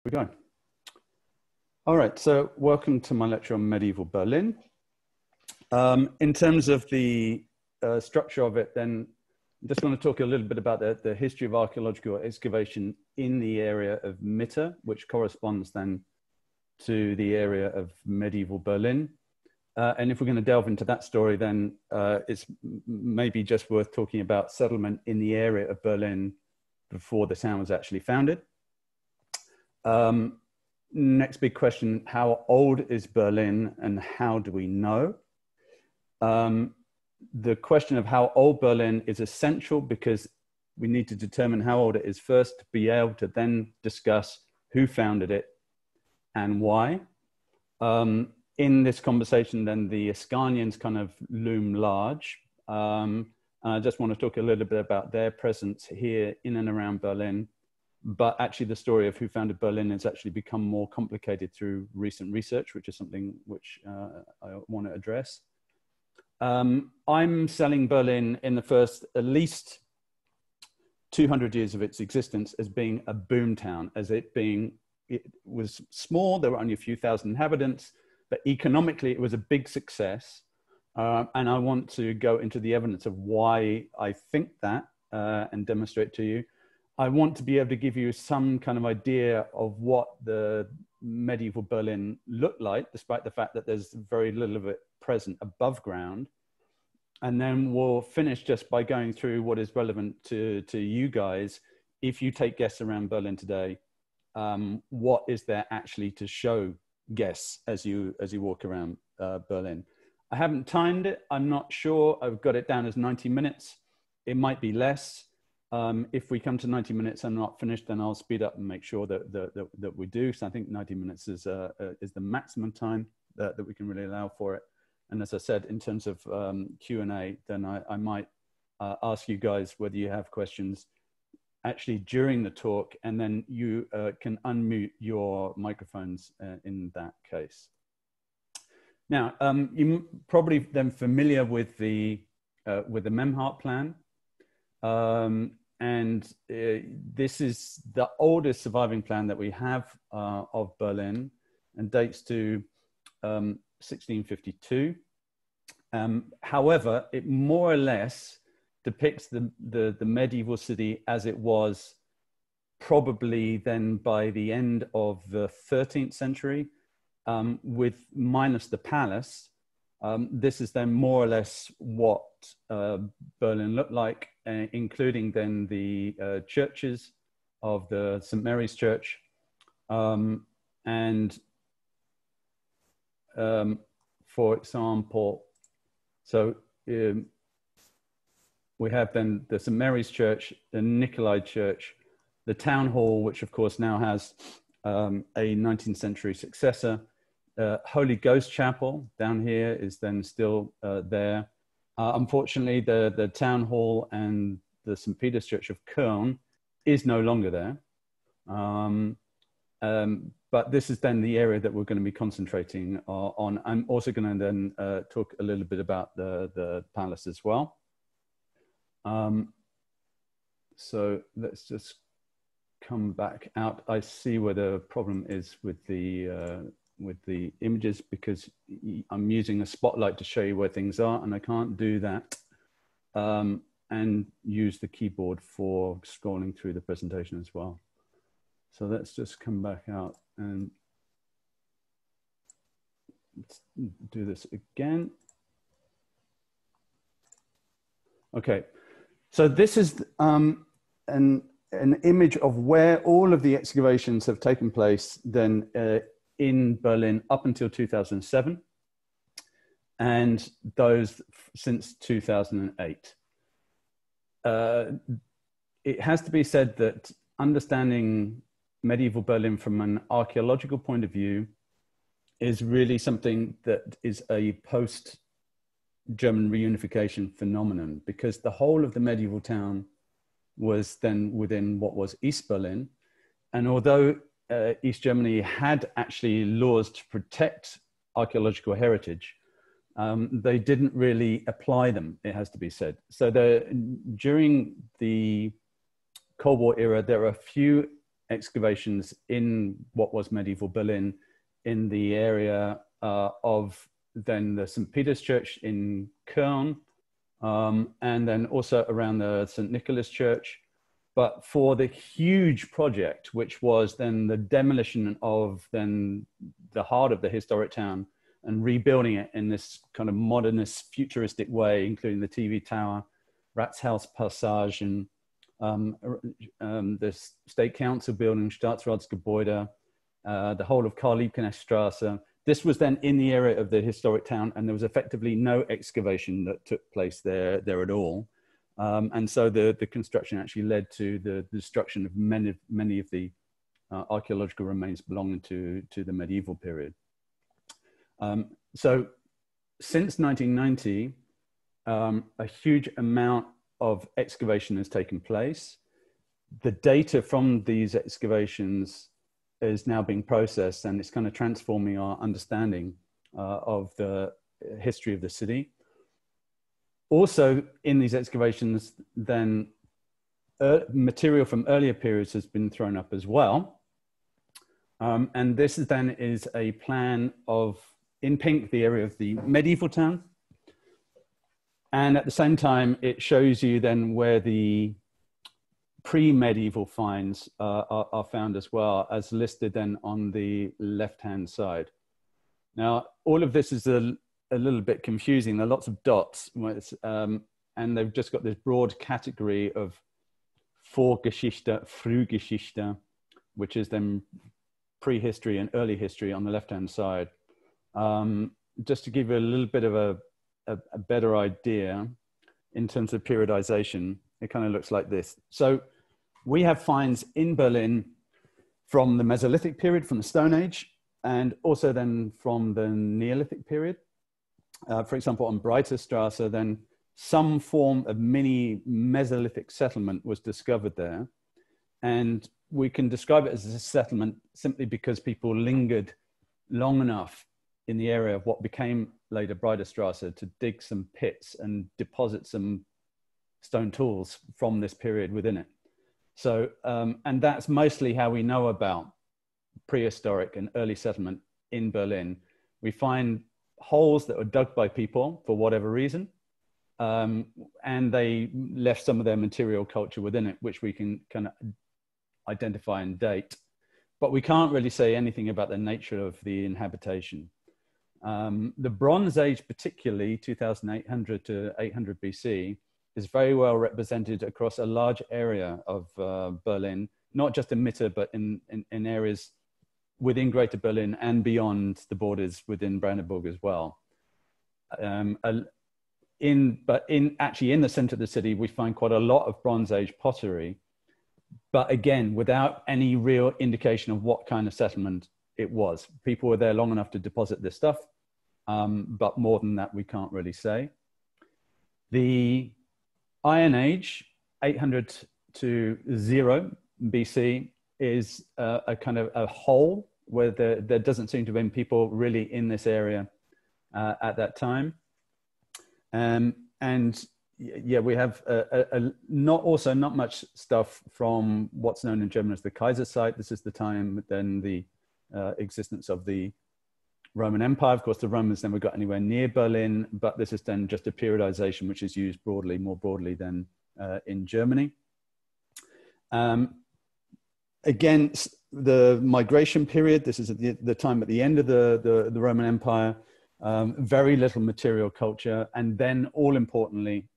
We're going. All right, so welcome to my lecture on medieval Berlin. In terms of the structure of it, then I just want to talk a little bit about the history of archaeological excavation in the area of Mitte, which corresponds then to the area of medieval Berlin. And if we're going to delve into that story, then it's maybe just worth talking about settlement in the area of Berlin before the town was actually founded. Next big question, how old is Berlin and how do we know? The question of how old Berlin is essential because we need to determine how old it is first to be able to then discuss who founded it and why. In this conversation, then the Ascanians kind of loom large. And I just want to talk a little bit about their presence here in and around Berlin. But actually the story of who founded Berlin has actually become more complicated through recent research, which is something which I want to address. I'm selling Berlin in the first at least 200 years of its existence as being a boom town, it was small, there were only a few thousand inhabitants, but economically it was a big success. And I want to go into the evidence of why I think that and demonstrate to you. I want to be able to give you some kind of idea of what the medieval Berlin looked like, despite the fact that there's very little of it present above ground. And then we'll finish just by going through what is relevant to you guys. If you take guests around Berlin today, what is there actually to show guests as you walk around Berlin? I haven't timed it. I'm not sure. I've got it down as 90 minutes. It might be less. If we come to 90 minutes and not finished, then I'll speed up and make sure that we do. So I think 90 minutes is the maximum time that we can really allow for it. And as I said, in terms of Q&A, then I might ask you guys whether you have questions actually during the talk, and then you can unmute your microphones in that case. Now, you're probably then familiar with the Memhart plan. This is the oldest surviving plan that we have of Berlin and dates to 1652. However, it more or less depicts the medieval city as it was probably then by the end of the 13th century, with minus the palace. This is then more or less what Berlin looked like, including then the churches of the St. Mary's Church. For example, so we have then the St. Mary's Church, the Nicolai Church, the Town Hall, which of course now has a 19th century successor. Holy Ghost Chapel down here is then still there. Unfortunately, the Town Hall and the St. Peter's Church of Cölln is no longer there. But this is then the area that we're going to be concentrating on. I'm also going to then talk a little bit about the palace as well. So let's just come back out. I see where the problem is with the images, because I'm using a spotlight to show you where things are, and I can't do that and use the keyboard for scrolling through the presentation as well. So let's just come back out and let's do this again. Okay, so this is an image of where all of the excavations have taken place then in Berlin up until 2007, and those since 2008. It has to be said that understanding medieval Berlin from an archaeological point of view is really something that is a post-German reunification phenomenon, because the whole of the medieval town was then within what was East Berlin. And although East Germany had actually laws to protect archaeological heritage, they didn't really apply them, it has to be said. So during the Cold War era, there are a few excavations in what was medieval Berlin in the area of then the St. Peter's Church in Cölln, and then also around the St. Nicholas Church. But for the huge project, which was then the demolition of then the heart of the historic town and rebuilding it in this kind of modernist, futuristic way, including the TV tower, Ratshaus Passage, and the State Council building, Staatsratsgebäude, the whole of Karl-Liebknecht-Straße. This was then in the area of the historic town, and there was effectively no excavation that took place there at all. And so the construction actually led to the destruction of many of the archaeological remains belonging to the medieval period. So since 1990, a huge amount of excavation has taken place. The data from these excavations is now being processed, and it's kind of transforming our understanding of the history of the city. Also, in these excavations, then material from earlier periods has been thrown up as well. And this then is a plan of, in pink, the area of the medieval town. And at the same time, it shows you then where the pre-medieval finds are found as well, as listed then on the left-hand side. Now, all of this is a little bit confusing. There are lots of dots, and they've just got this broad category of Vorgeschichte, Frühgeschichte, which is then prehistory and early history on the left-hand side. Just to give you a little bit of a better idea in terms of periodization, it kind of looks like this. So we have finds in Berlin from the Mesolithic period, from the Stone Age, and also then from the Neolithic period. For example, on Breiterstrasse, then some form of mini Mesolithic settlement was discovered there. And we can describe it as a settlement simply because people lingered long enough in the area of what became later Breiterstrasse to dig some pits and deposit some stone tools from this period within it. So, and that's mostly how we know about prehistoric and early settlement in Berlin. We find holes that were dug by people for whatever reason, and they left some of their material culture within it, which we can kind of identify and date. But we can't really say anything about the nature of the inhabitation. The Bronze Age, particularly 2800 to 800 BC, is very well represented across a large area of Berlin, not just in Mitte, but in areas within Greater Berlin and beyond the borders within Brandenburg as well. Actually in the center of the city, we find quite a lot of Bronze Age pottery, but again, without any real indication of what kind of settlement it was. People were there long enough to deposit this stuff, but more than that, we can't really say. The Iron Age, 800 to 0 BC, is a kind of a hole where there doesn't seem to have been people really in this area at that time. And yeah, we have not much stuff from what's known in German as the Kaiserzeit. This is the time then the existence of the Roman Empire. Of course, the Romans never got anywhere near Berlin, but this is then just a periodization which is used broadly, more broadly than in Germany. Again, the migration period, this is the time at the end of the Roman Empire, very little material culture, and then all importantly,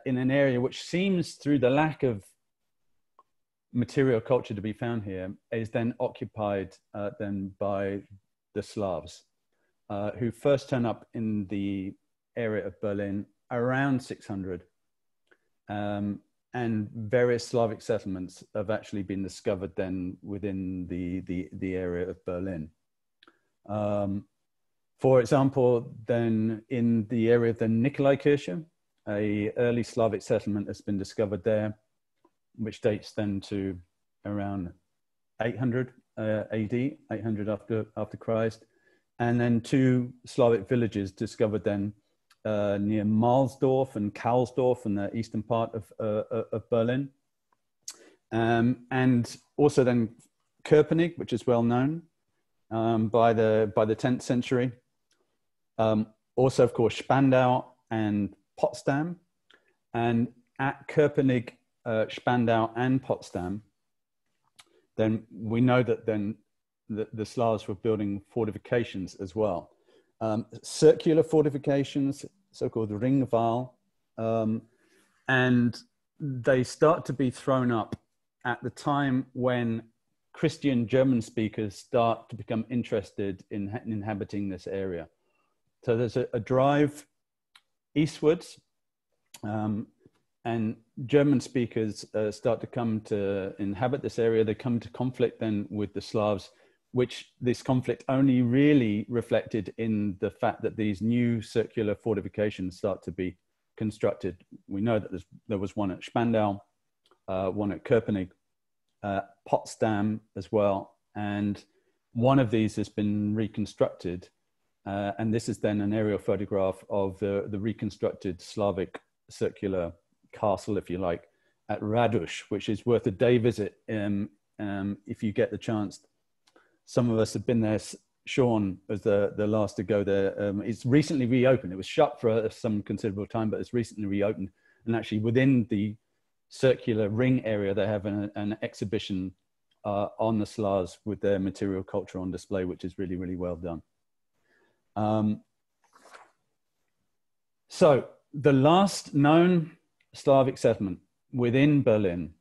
in an area which seems, through the lack of material culture to be found here, is then occupied then by the Slavs, who first turn up in the area of Berlin around 600. And various Slavic settlements have actually been discovered then within the area of Berlin. For example, then in the area of the Nikolaikirche, a early Slavic settlement has been discovered there, which dates then to around 800 AD, 800 after Christ. And then two Slavic villages discovered then near Mahlsdorf and Karlsdorf in the eastern part of Berlin. And also then Köpenick, which is well known by the 10th century. Also, of course, Spandau and Potsdam. And at Köpenick, Spandau and Potsdam, then we know that then the Slavs were building fortifications as well. Circular fortifications, so-called Ringwall, and they start to be thrown up at the time when Christian German speakers start to become interested in inhabiting this area. So there's a drive eastwards, and German speakers start to come to inhabit this area. They come to conflict then with the Slavs, which this conflict only really reflected in the fact that these new circular fortifications start to be constructed. We know that there was one at Spandau, one at Köpenick, Potsdam as well, and one of these has been reconstructed, and this is then an aerial photograph of the reconstructed Slavic circular castle, if you like, at Radush, which is worth a day visit if you get the chance. Some of us have been there. Sean was the last to go there. It's recently reopened. It was shut for some considerable time, but it's recently reopened. And actually within the circular ring area, they have an exhibition on the Slavs with their material culture on display, which is really, really well done. So the last known Slavic settlement within Berlin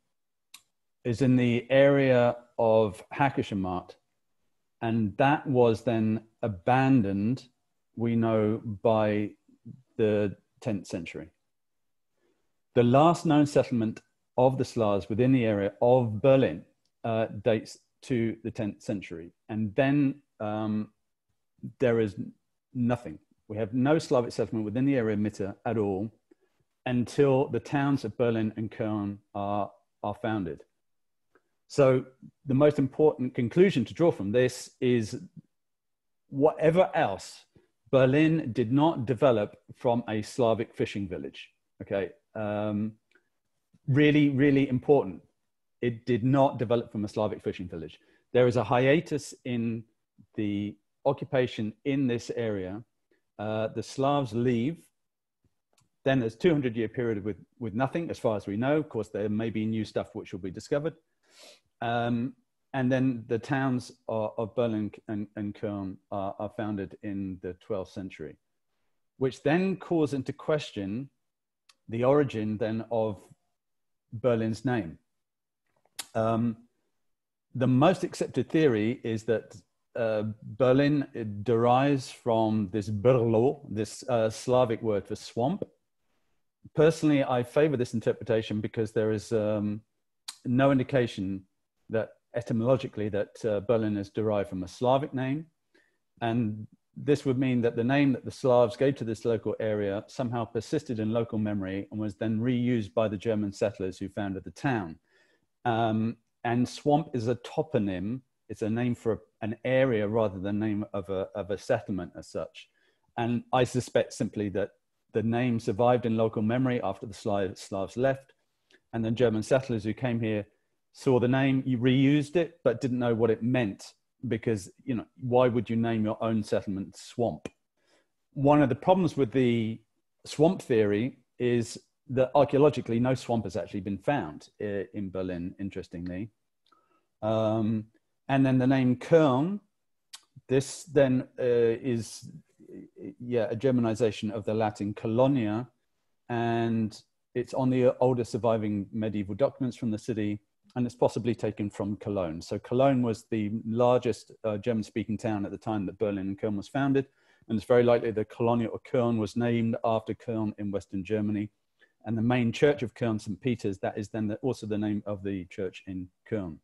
is in the area of Hackeschermarkt. And that was then abandoned, we know, by the 10th century. The last known settlement of the Slavs within the area of Berlin dates to the 10th century. And then there is nothing. We have no Slavic settlement within the area of Mitte at all until the towns of Berlin and Cölln are founded. So the most important conclusion to draw from this is whatever else, Berlin did not develop from a Slavic fishing village, okay? Really, really important. It did not develop from a Slavic fishing village. There is a hiatus in the occupation in this area. The Slavs leave. Then there's a 200-year period with nothing, as far as we know. Of course, there may be new stuff which will be discovered. And then the towns of Berlin and Cölln are founded in the 12th century, which then calls into question the origin then of Berlin's name. The most accepted theory is that Berlin derives from this berlo, this Slavic word for swamp. Personally, I favor this interpretation because there is no indication that etymologically that Berlin is derived from a Slavic name. And this would mean that the name that the Slavs gave to this local area somehow persisted in local memory and was then reused by the German settlers who founded the town. And swamp is a toponym. It's a name for an area rather than the name of a settlement as such. And I suspect simply that the name survived in local memory after the Slavs left. And then German settlers who came here saw the name, you reused it, but didn't know what it meant because, you know, why would you name your own settlement swamp? One of the problems with the swamp theory is that archaeologically, no swamp has actually been found in Berlin, interestingly. And then the name Cölln, this then is a Germanization of the Latin colonia, and it's on the oldest surviving medieval documents from the city, and it's possibly taken from Cologne. So Cologne was the largest German-speaking town at the time that Berlin and Cölln was founded, and it's very likely the colonia of Cölln was named after Cölln in Western Germany. And the main church of Cölln, St. Peter's, that is then also the name of the church in Cölln.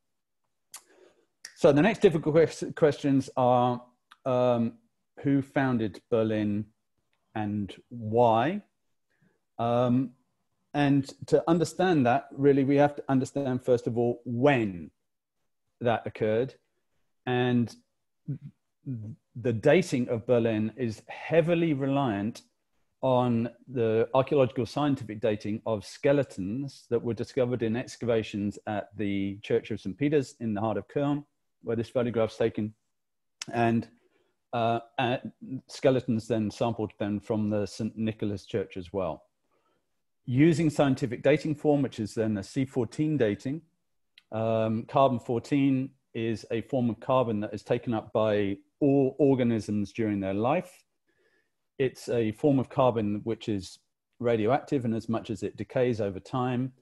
So the next difficult questions are who founded Berlin and why? And to understand that, really, we have to understand, first of all, when that occurred. And the dating of Berlin is heavily reliant on the archaeological scientific dating of skeletons that were discovered in excavations at the Church of St. Peter's in the heart of Cölln. where this photograph's taken, and skeletons then sampled then from the St. Nicholas Church as well. Using scientific dating form, which is then a C14 dating, carbon-14 is a form of carbon that is taken up by all organisms during their life. It's a form of carbon which is radioactive in as much as it decays over time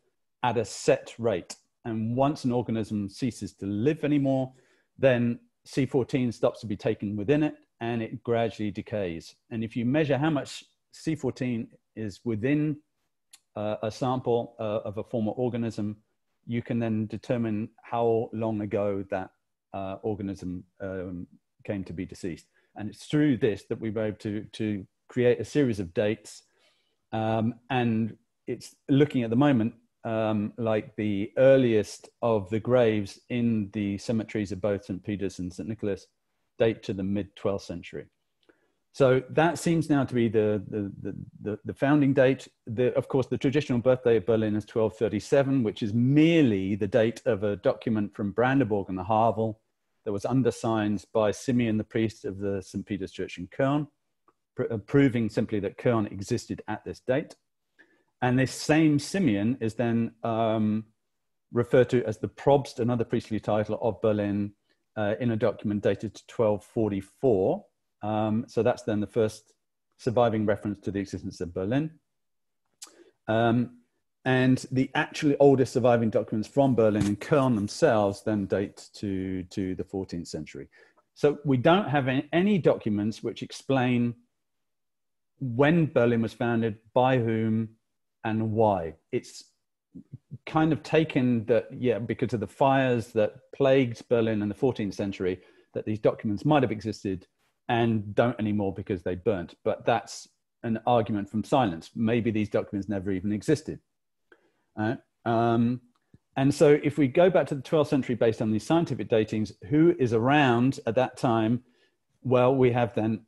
at a set rate. And once an organism ceases to live anymore, then C14 stops to be taken within it and it gradually decays. And if you measure how much C14 is within a sample of a former organism, you can then determine how long ago that organism came to be deceased. And it's through this that we were able to create a series of dates. And it's looking at the moment like the earliest of the graves in the cemeteries of both St. Peter's and St. Nicholas date to the mid-12th century. So that seems now to be the founding date. Of course, the traditional birthday of Berlin is 1237, which is merely the date of a document from Brandenburg and the Havel that was undersigned by Simeon, the priest of the St. Peter's Church in Cölln, proving simply that Cölln existed at this date. And this same Simeon is then referred to as the Probst, another priestly title of Berlin, in a document dated to 1244. So that's then the first surviving reference to the existence of Berlin. And the actually oldest surviving documents from Berlin and Cölln themselves then date to the 14th century. So we don't have any documents which explain when Berlin was founded, by whom, and why. It's kind of taken that, yeah, because of the fires that plagued Berlin in the 14th century, that these documents might have existed and don't anymore because they burnt. But that's an argument from silence. Maybe these documents never even existed. And so if we go back to the 12th century based on these scientific datings, who is around at that time? Well, we have then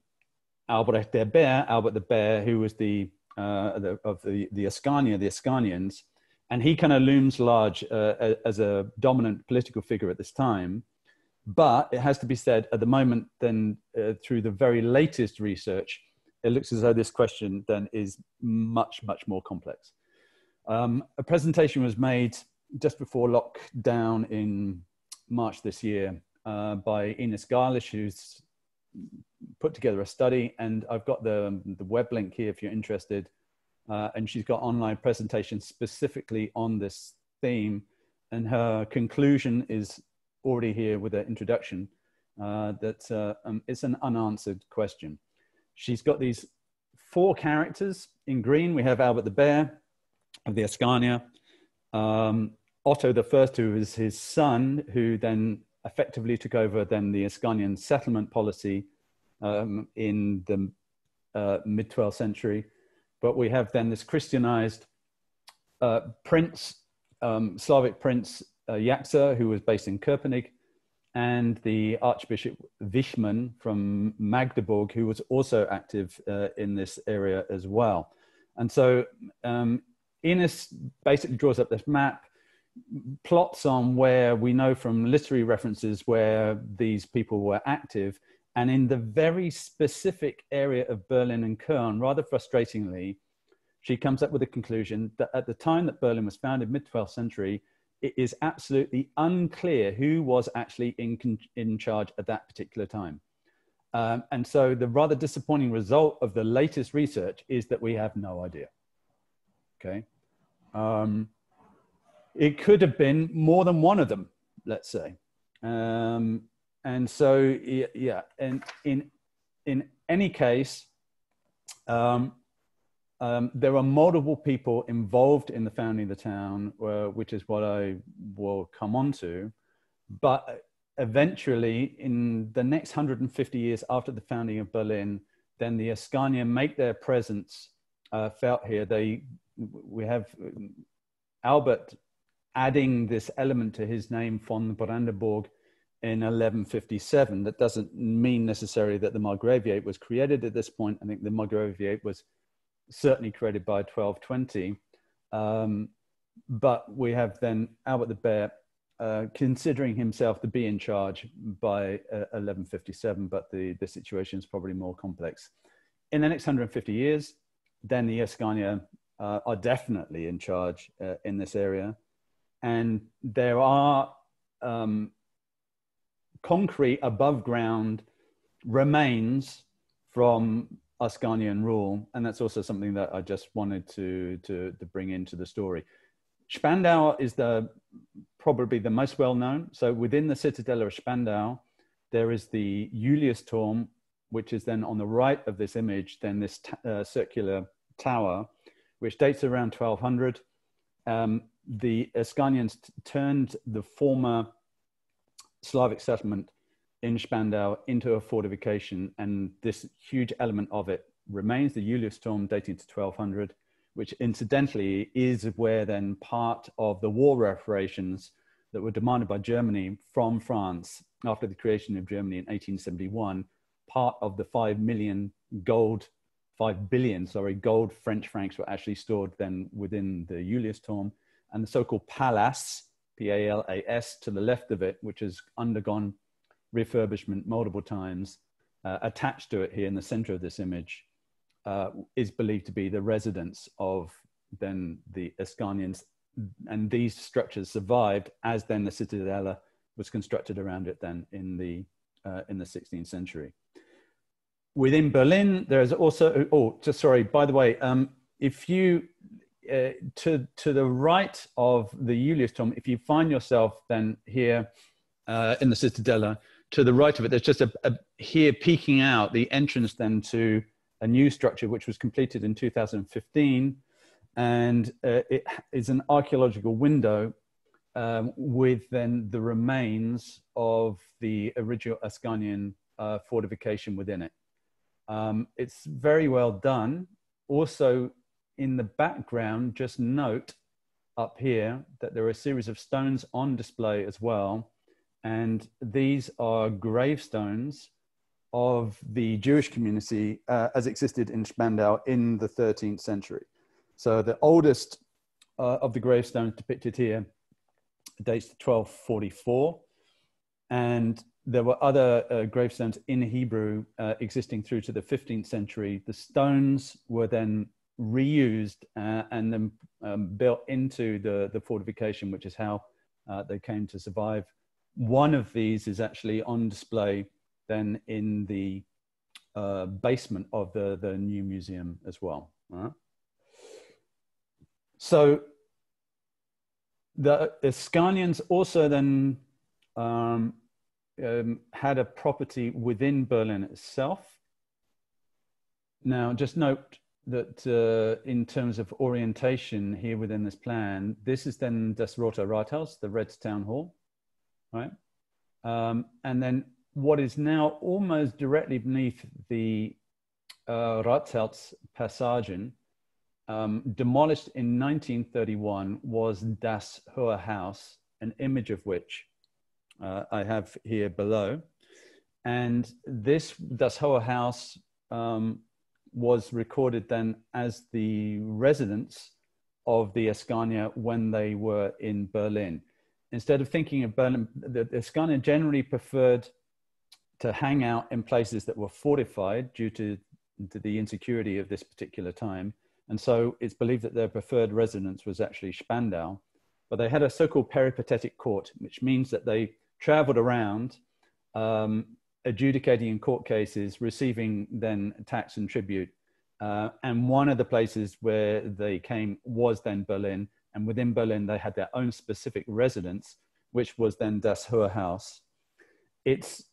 Albrecht der Bär, Albert the Bear, who was the Ascania, the Ascanians, and he kind of looms large as a dominant political figure at this time. But it has to be said, at the moment, then through the very latest research, it looks as though this question then is much, much more complex. A presentation was made just before lockdown in March this year by Ines Garlish, who's put together a study, and I've got the web link here if you're interested. And she's got online presentations specifically on this theme, and her conclusion is already here with an introduction that it's an unanswered question. She's got these 4 characters. In green, we have Albert the Bear of the Ascania, Otto the First, who is his son, who then effectively took over then the Ascanian settlement policy in the mid-12th century. But we have then this Christianized prince, Slavic prince Yaxer, who was based in Köpenick, and the Archbishop Wichmann from Magdeburg, who was also active in this area as well. And so Ines basically draws up this map, plots on where we know from literary references where these people were active. And in the very specific area of Berlin and Cölln, rather frustratingly, she comes up with a conclusion that at the time that Berlin was founded, mid-12th century, it is absolutely unclear who was actually in charge at that particular time. And so the rather disappointing result of the latest research is that we have no idea. Okay. It could have been more than one of them, let's say. And so, yeah, and in any case, there are multiple people involved in the founding of the town, which is what I will come on to. But eventually, in the next 150 years after the founding of Berlin, then the Ascania make their presence felt here. We have Albert adding this element to his name, von Brandenburg, in 1157. That doesn't mean necessarily that the Margraviate was created at this point. I think the Margraviate was certainly created by 1220. But we have then Albert the Bear considering himself to be in charge by 1157, but the situation is probably more complex. In the next 150 years, then the Ascania are definitely in charge in this area. And there are concrete above ground remains from Ascanian rule. And that's also something that I just wanted to bring into the story. Spandau is probably the most well known. So within the citadel of Spandau, there is the Juliusturm, which is then on the right of this image, then this circular tower, which dates around 1200. The Ascanians turned the former Slavic settlement in Spandau into a fortification, and this huge element of it remains, the Juliusturm dating to 1200, which incidentally is where then part of the war reparations that were demanded by Germany from France after the creation of Germany in 1871, part of the 5 billion gold French francs were actually stored then within the Juliusturm, and the so-called Palas, P-A-L-A-S, to the left of it, which has undergone refurbishment multiple times, attached to it here in the center of this image, is believed to be the residence of then the Ascanians, and these structures survived as then the Citadella was constructed around it then in the 16th century. Within Berlin, there is also, by the way, if you, to the right of the Juliusturm, if you find yourself then here in the Citadella, to the right of it, there's just here peeking out the entrance then to a new structure which was completed in 2015, and it is an archaeological window with then the remains of the original Ascanian fortification within it. It's very well done. Also in the background, just note up here that there are a series of stones on display as well, and these are gravestones of the Jewish community as existed in Spandau in the 13th century. So the oldest of the gravestones depicted here dates to 1244. And there were other gravestones in Hebrew existing through to the 15th century. The stones were then reused and then built into the fortification, which is how they came to survive. One of these is actually on display then in the basement of the new museum as well. So the Ascanians also then had a property within Berlin itself. Now, just note that in terms of orientation here within this plan, this is then das Rote Rathaus, the Red Town Hall, right? And then what is now almost directly beneath the Ratsherz-Passagen, demolished in 1931, was Das Hohe Haus, an image of which I have here below. And this Das Hohe Haus was recorded then as the residence of the Ascania when they were in Berlin. Instead of thinking of Berlin, the Ascania generally preferred to hang out in places that were fortified due to the insecurity of this particular time. And so it's believed that their preferred residence was actually Spandau. But they had a so-called peripatetic court, which means that they traveled around adjudicating in court cases, receiving then tax and tribute. And one of the places where they came was then Berlin. And within Berlin, they had their own specific residence, which was then Das Hohe Haus. Its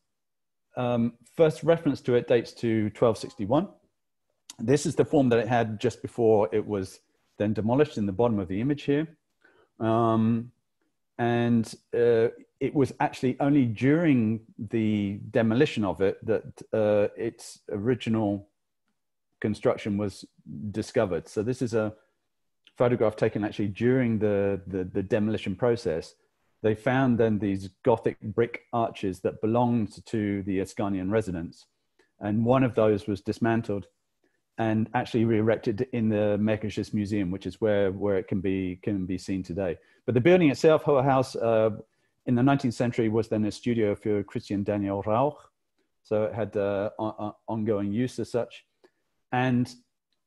first reference to it dates to 1261. This is the form that it had just before it was then demolished in the bottom of the image here. It was actually only during the demolition of it that its original construction was discovered. So this is a photograph taken actually during the demolition process. They found then these Gothic brick arches that belonged to the Ascanian residence. And one of those was dismantled and actually re-erected in the Märkisches Museum, which is where it can be seen today. But the building itself, Hohe Haus, in the 19th century was then a studio for Christian Daniel Rauch. So it had ongoing use as such. And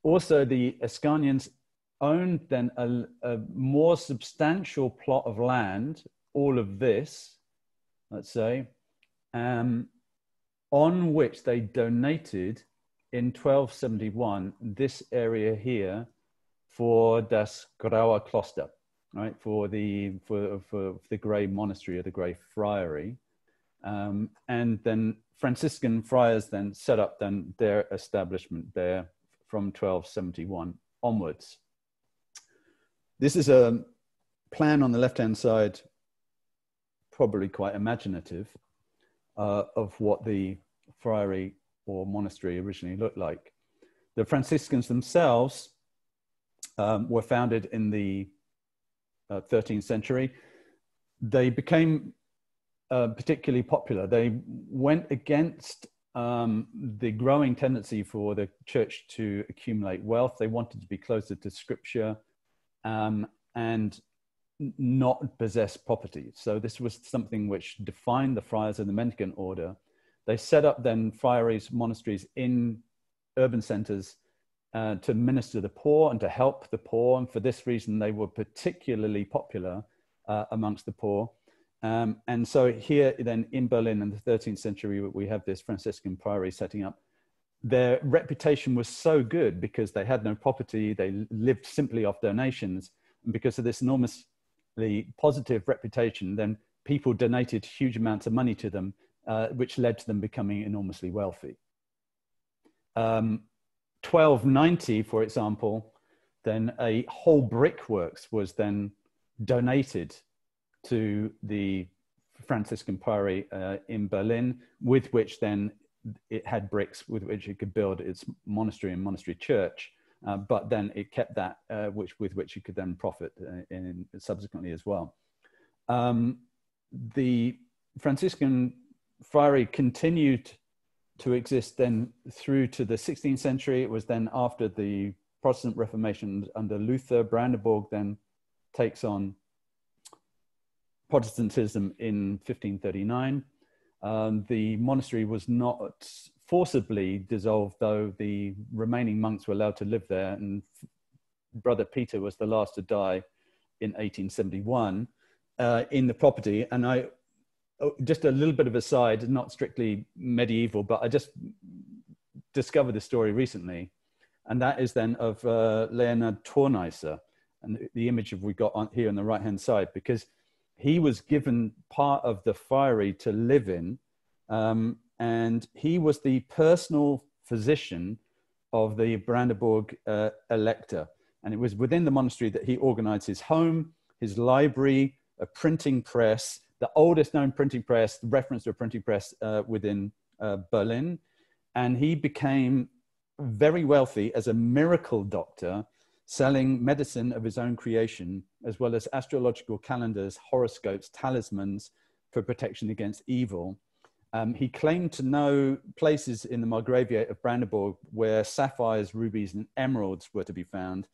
also the Ascanians owned then a more substantial plot of land, all of this, let's say, on which they donated in 1271 this area here for das Graue Kloster, right? For the Grey Monastery or the Grey Friary, and then Franciscan friars then set up then their establishment there from 1271 onwards. This is a plan on the left-hand side, probably quite imaginative, of what the friary or monastery originally looked like. The Franciscans themselves were founded in the 13th century. They became particularly popular. They went against the growing tendency for the church to accumulate wealth. They wanted to be closer to scripture and not possess property. So this was something which defined the friars of the mendicant order. They set up then friaries, monasteries in urban centers to minister the poor and to help the poor. And for this reason, they were particularly popular amongst the poor. And so here then in Berlin in the 13th century, we have this Franciscan priory setting up. Their reputation was so good because they had no property, they lived simply off donations. And because of this enormously positive reputation, then people donated huge amounts of money to them, which led to them becoming enormously wealthy. 1290, for example, then a whole brickworks was then donated to the Franciscan priory in Berlin, with which then it had bricks with which it could build its monastery and monastery church, but then it kept that with which it could then profit subsequently as well. The Franciscan friary continued to exist then through to the 16th century. It was then after the Protestant Reformation under Luther. Brandenburg then takes on Protestantism in 1539. The monastery was not forcibly dissolved, though the remaining monks were allowed to live there, and Brother Peter was the last to die in 1871 in the property. And just a little bit of a side, not strictly medieval, but I just discovered this story recently, and that is then of Leonard Thorneisser, and the image we got on here on the right-hand side, because he was given part of the friary to live in, and he was the personal physician of the Brandenburg elector. And it was within the monastery that he organized his home, his library, a printing press, the oldest known printing press, reference to a printing press within Berlin. And he became very wealthy as a miracle doctor, selling medicine of his own creation, as well as astrological calendars, horoscopes, talismans for protection against evil. He claimed to know places in the Margraviate of Brandenburg where sapphires, rubies, and emeralds were to be found.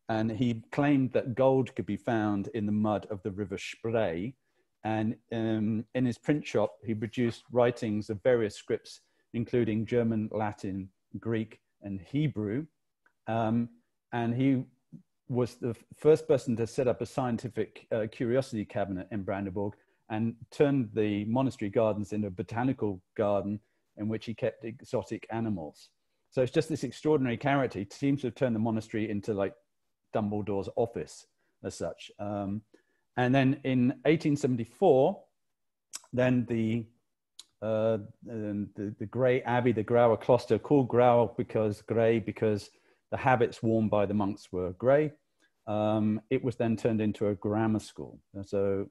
And he claimed that gold could be found in the mud of the river Spree. And in his print shop, he produced writings of various scripts, including German, Latin, Greek, and Hebrew. And he was the first person to set up a scientific curiosity cabinet in Brandenburg and turned the monastery gardens into a botanical garden in which he kept exotic animals. So it's just this extraordinary character. He seems to have turned the monastery into like Dumbledore's office as such. And then in 1874, then the Grey Abbey, the Graue Kloster, called Grau because the habits worn by the monks were grey. It was then turned into a grammar school. So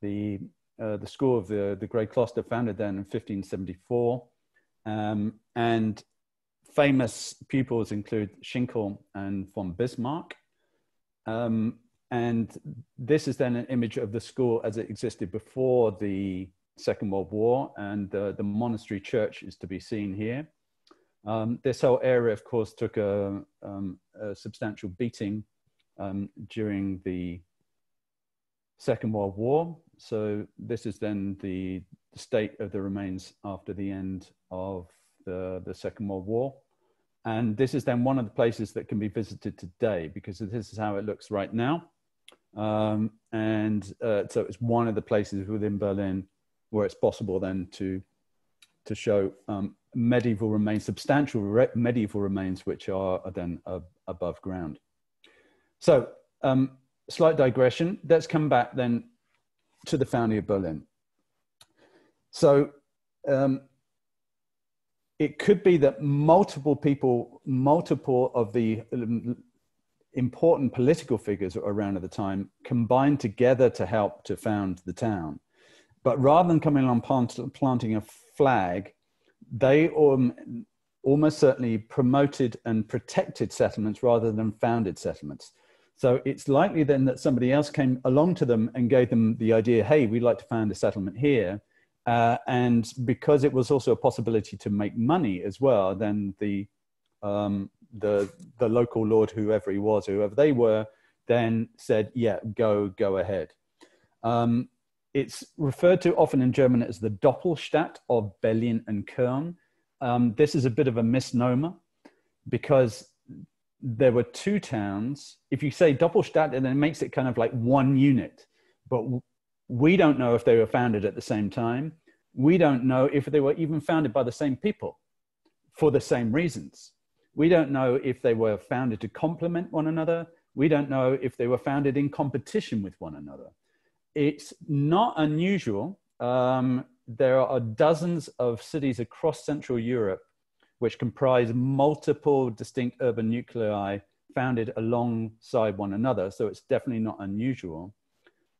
the school of the Grey Kloster, founded then in 1574, and famous pupils include Schinkel and von Bismarck. And this is then an image of the school as it existed before the Second World War, and the monastery church is to be seen here. This whole area, of course, took a substantial beating during the Second World War. So this is then the state of the remains after the end of the Second World War. And this is then one of the places that can be visited today, because this is how it looks right now. So it's one of the places within Berlin where it's possible then to show medieval remains, substantial medieval remains, which are then above ground. So slight digression. Let's come back then to the founding of Berlin. So it could be that multiple of the important political figures around at the time combined together to help to found the town. But rather than coming along planting a flag, they almost certainly promoted and protected settlements rather than founded settlements. So it's likely then that somebody else came along to them and gave them the idea, hey, we'd like to found a settlement here. And because it was also a possibility to make money as well, then the local lord, whoever he was, whoever they were, then said, yeah, go ahead. It's referred to often in German as the Doppelstadt of Berlin and Cölln. This is a bit of a misnomer because there were two towns. If you say Doppelstadt, and then it makes it kind of like one unit, but we don't know if they were founded at the same time. We don't know if they were even founded by the same people for the same reasons. We don't know if they were founded to complement one another. We don't know if they were founded in competition with one another. It's not unusual. There are dozens of cities across Central Europe which comprise multiple distinct urban nuclei founded alongside one another. So it's definitely not unusual.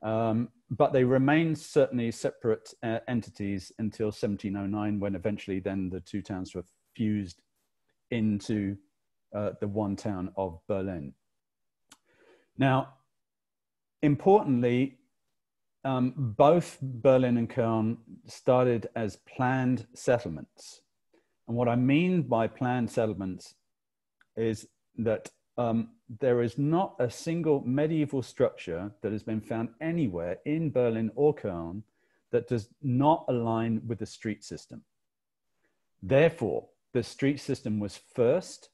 But they remain certainly separate entities until 1709, when eventually then the two towns were fused into the one town of Berlin. Now, importantly, both Berlin and Cölln started as planned settlements. And what I mean by planned settlements is that there is not a single medieval structure that has been found anywhere in Berlin or Cölln that does not align with the street system. Therefore, the street system was first.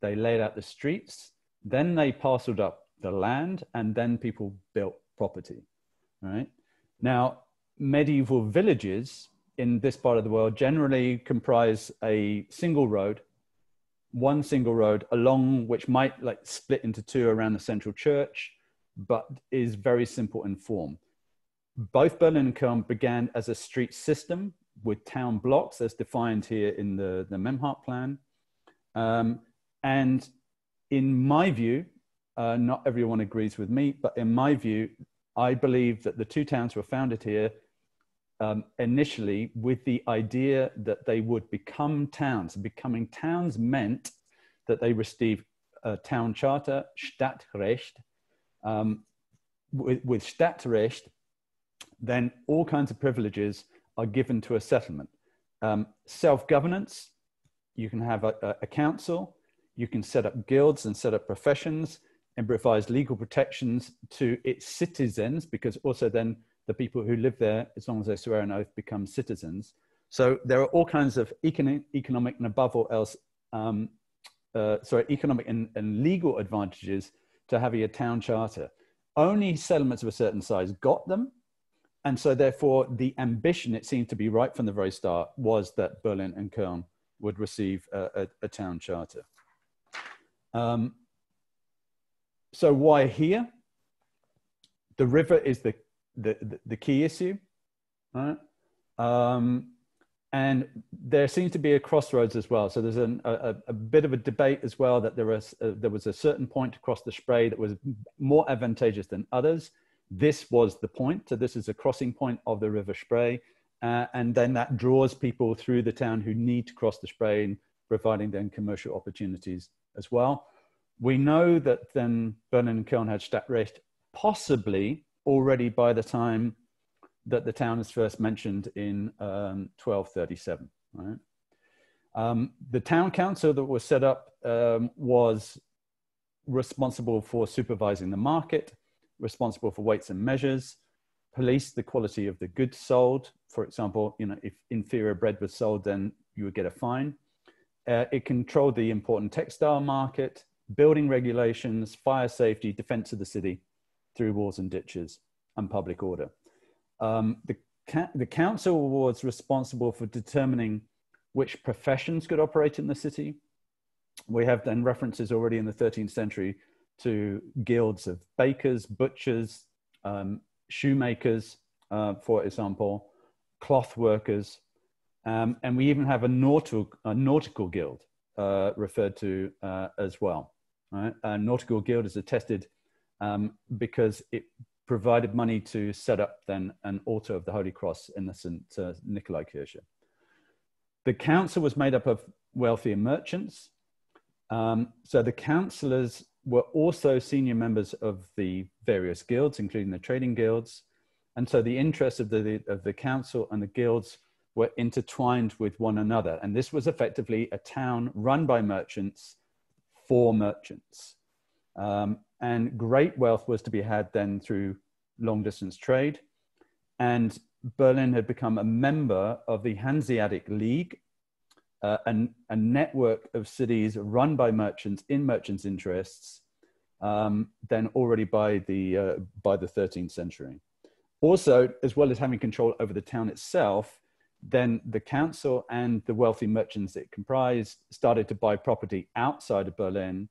They laid out the streets, then they parceled up the land, and then people built property, right? Now, medieval villages in this part of the world generally comprise a single road, one single road along which might like split into two around the central church, but is very simple in form. Both Berlin and Cölln began as a street system with town blocks as defined here in the Memhart plan. And in my view, not everyone agrees with me, but in my view, I believe that the two towns were founded here initially with the idea that they would become towns. Becoming towns meant that they received a town charter, Stadtrecht. With Stadtrecht, then all kinds of privileges are given to a settlement. Self-governance, you can have a council, you can set up guilds and set up professions and provide legal protections to its citizens, because also then the people who live there, as long as they swear an oath, become citizens. So there are all kinds of economic and above all else, economic and legal advantages to having a town charter. Only settlements of a certain size got them. And so therefore the ambition, it seemed to be right from the very start, was that Berlin and Cölln would receive a town charter. So why here? The river is the key issue, right? And there seems to be a crossroads as well. So there's a bit of a debate as well that there was a certain point across the Spree that was more advantageous than others. This was the point. So this is a crossing point of the River Spree. And then that draws people through the town who need to cross the Spree, and providing them commercial opportunities as well. We know that then Berlin and Cölln had Stadtrecht possibly already by the time that the town is first mentioned in 1237, right? The town council that was set up was responsible for supervising the market, responsible for weights and measures, policed the quality of the goods sold. For example, you know, if inferior bread was sold, then you would get a fine. It controlled the important textile market, building regulations, fire safety, defense of the city through walls and ditches, and public order. The council was responsible for determining which professions could operate in the city. We have then references already in the 13th century to guilds of bakers, butchers, shoemakers, for example, cloth workers, and we even have a nautical guild referred to as well. Right? A nautical guild is attested because it provided money to set up then an altar of the Holy Cross in the St. Nikolai Kirche. The council was made up of wealthier merchants. So the councillors were also senior members of the various guilds, including the trading guilds. And so the interests of the council and the guilds were intertwined with one another. And this was effectively a town run by merchants for merchants. And great wealth was to be had then through long distance trade. And Berlin had become a member of the Hanseatic League, a network of cities run by merchants in merchants' interests, then already by the 13th century. Also, as well as having control over the town itself, then the council and the wealthy merchants it comprised started to buy property outside of Berlin.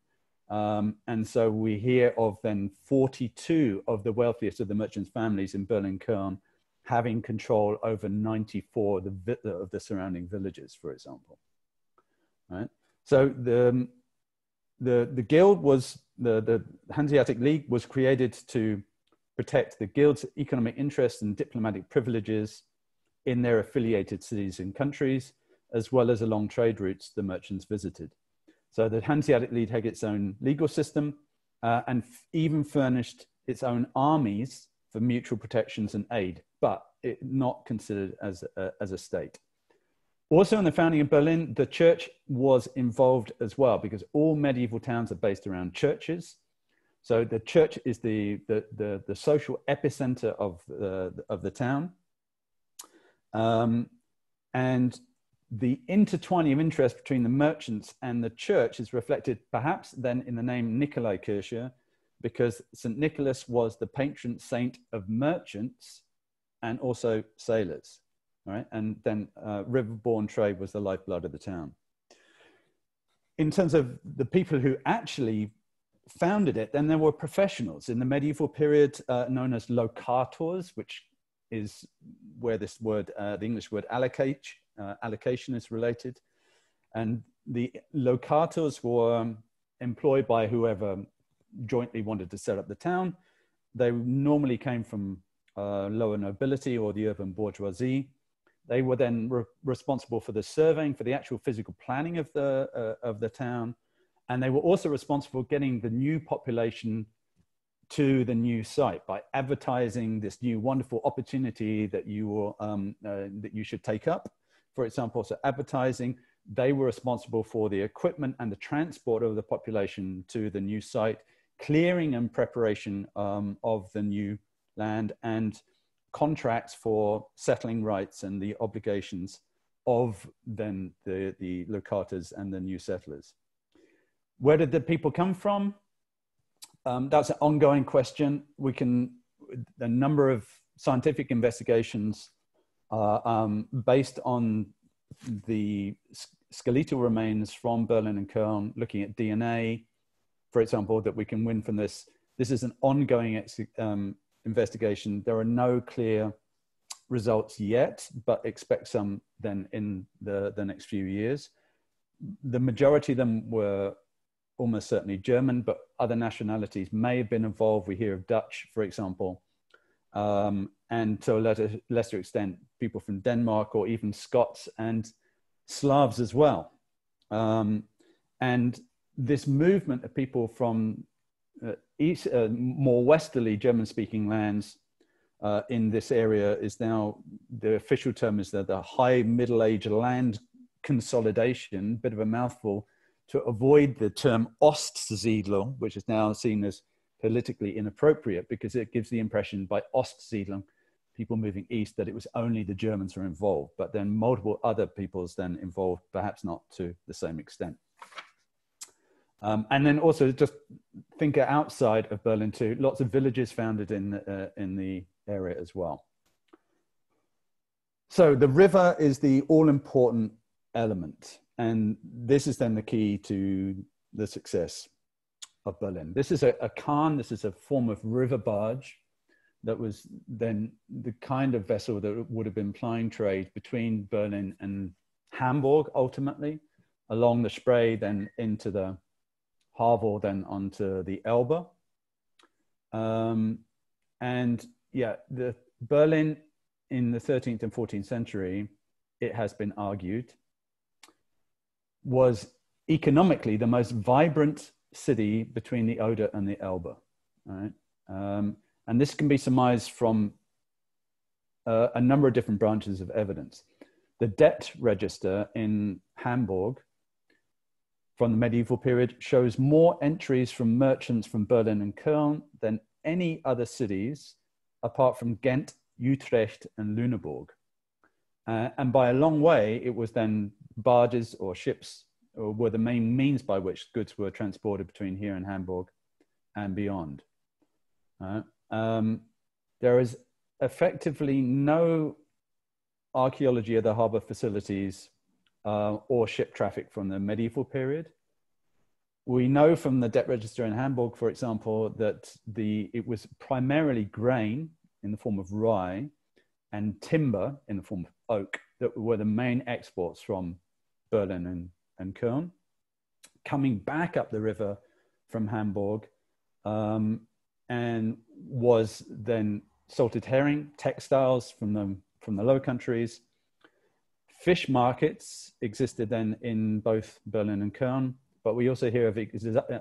And so we hear of then 42 of the wealthiest of the merchants' families in Berlin and Cölln having control over 94 of the surrounding villages, for example. Right? So the guild was, the Hanseatic League was created to protect the guild's economic interests and diplomatic privileges in their affiliated cities and countries, as well as along trade routes the merchants visited. So the Hanseatic League had its own legal system and even furnished its own armies for mutual protections and aid, but not considered as a state. Also in the founding of Berlin, the church was involved as well, because all medieval towns are based around churches. So the church is the social epicenter of the town. And the intertwining of interest between the merchants and the church is reflected perhaps then in the name Nikolai Kirche, because St. Nicholas was the patron saint of merchants and also sailors, right? And then riverborne trade was the lifeblood of the town. In terms of the people who actually founded it, then there were professionals in the medieval period known as locators, which is where this word, the English word allocation is related. And the locators were employed by whoever jointly wanted to set up the town. They normally came from lower nobility or the urban bourgeoisie. They were then responsible for the surveying, for the actual physical planning of the town. And they were also responsible for getting the new population to the new site by advertising this new wonderful opportunity that you should take up. For example, so advertising, they were responsible for the equipment and the transport of the population to the new site, clearing and preparation of the new land, and contracts for settling rights and the obligations of then the locators and the new settlers. Where did the people come from? That's an ongoing question. A number of scientific investigations based on the skeletal remains from Berlin and Cölln, looking at DNA, for example, that we can win from this. This is an ongoing investigation. There are no clear results yet, but expect some then in the next few years. The majority of them were almost certainly German, but other nationalities may have been involved. We hear of Dutch, for example, and to a lesser extent, people from Denmark or even Scots and Slavs as well. And this movement of people from more westerly German-speaking lands in this area is now, the official term is the high middle-age land consolidation, bit of a mouthful, to avoid the term Ostsiedlung, which is now seen as politically inappropriate because it gives the impression by Ostsiedlung people moving east, that it was only the Germans who were involved, but then multiple other peoples then involved, perhaps not to the same extent. And then also just think outside of Berlin too, lots of villages founded in the area as well. So the river is the all-important element. And this is then the key to the success of Berlin. This is a Kahn, this is a form of river barge that was then the kind of vessel that would have been plying trade between Berlin and Hamburg, ultimately, along the Spree, then into the Havel, then onto the Elbe. And yeah, the Berlin in the 13th and 14th century, it has been argued, was economically the most vibrant city between the Oder and the Elbe, right? And this can be surmised from a number of different branches of evidence. The debt register in Hamburg from the medieval period shows more entries from merchants from Berlin and Cölln than any other cities, apart from Ghent, Utrecht, and Lüneburg. And by a long way, it was then barges or ships were the main means by which goods were transported between here and Hamburg and beyond. There is effectively no archaeology of the harbor facilities or ship traffic from the medieval period. We know from the debt register in Hamburg, for example, that it was primarily grain in the form of rye and timber in the form of oak that were the main exports from Berlin and Cölln, coming back up the river from Hamburg, and was then salted herring, textiles from the Low Countries. Fish markets existed then in both Berlin and Cölln, but we also hear of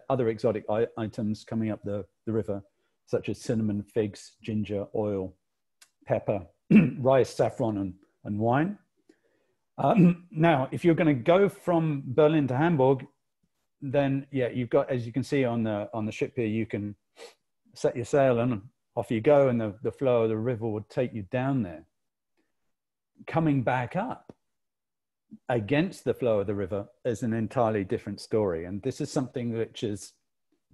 other exotic items coming up the river, such as cinnamon, figs, ginger, oil, pepper, rice, saffron, and wine. Now, if you're going to go from Berlin to Hamburg, then yeah, you've got, as you can see on the ship here, you can set your sail and off you go, and the flow of the river would take you down there. Coming back up against the flow of the river is an entirely different story, and this is something which has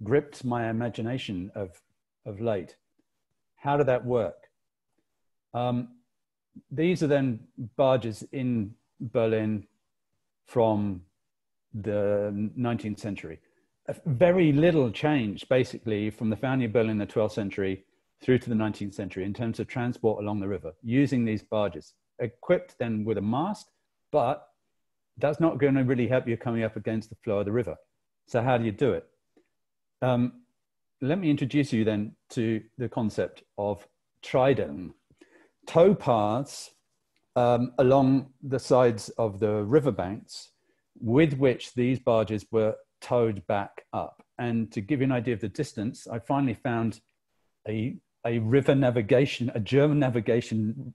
gripped my imagination of late. How did that work? These are then barges in Berlin from the 19th century. Very little changed basically from the founding of Berlin in the 12th century through to the 19th century in terms of transport along the river, using these barges, equipped then with a mast, but that's not going to really help you coming up against the flow of the river. So how do you do it? Let me introduce you then to the concept of treideln. Tow paths along the sides of the riverbanks with which these barges were towed back up. And to give you an idea of the distance, I finally found a river navigation, a German navigation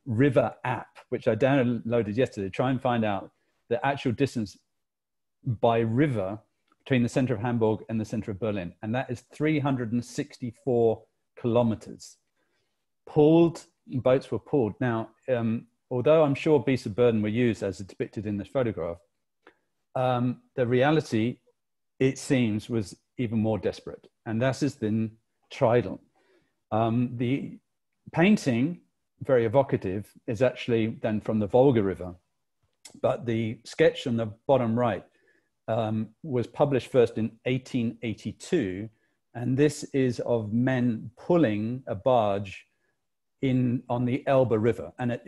river app, which I downloaded yesterday to try and find out the actual distance by river between the center of Hamburg and the center of Berlin. And that is 364 kilometers. Boats were pulled. Now, although I'm sure beasts of burden were used as depicted in this photograph, the reality, it seems, was even more desperate. And that is the treideln. The painting, very evocative, is actually then from the Volga River. But the sketch on the bottom right was published first in 1882. And this is of men pulling a barge on the Elbe River. And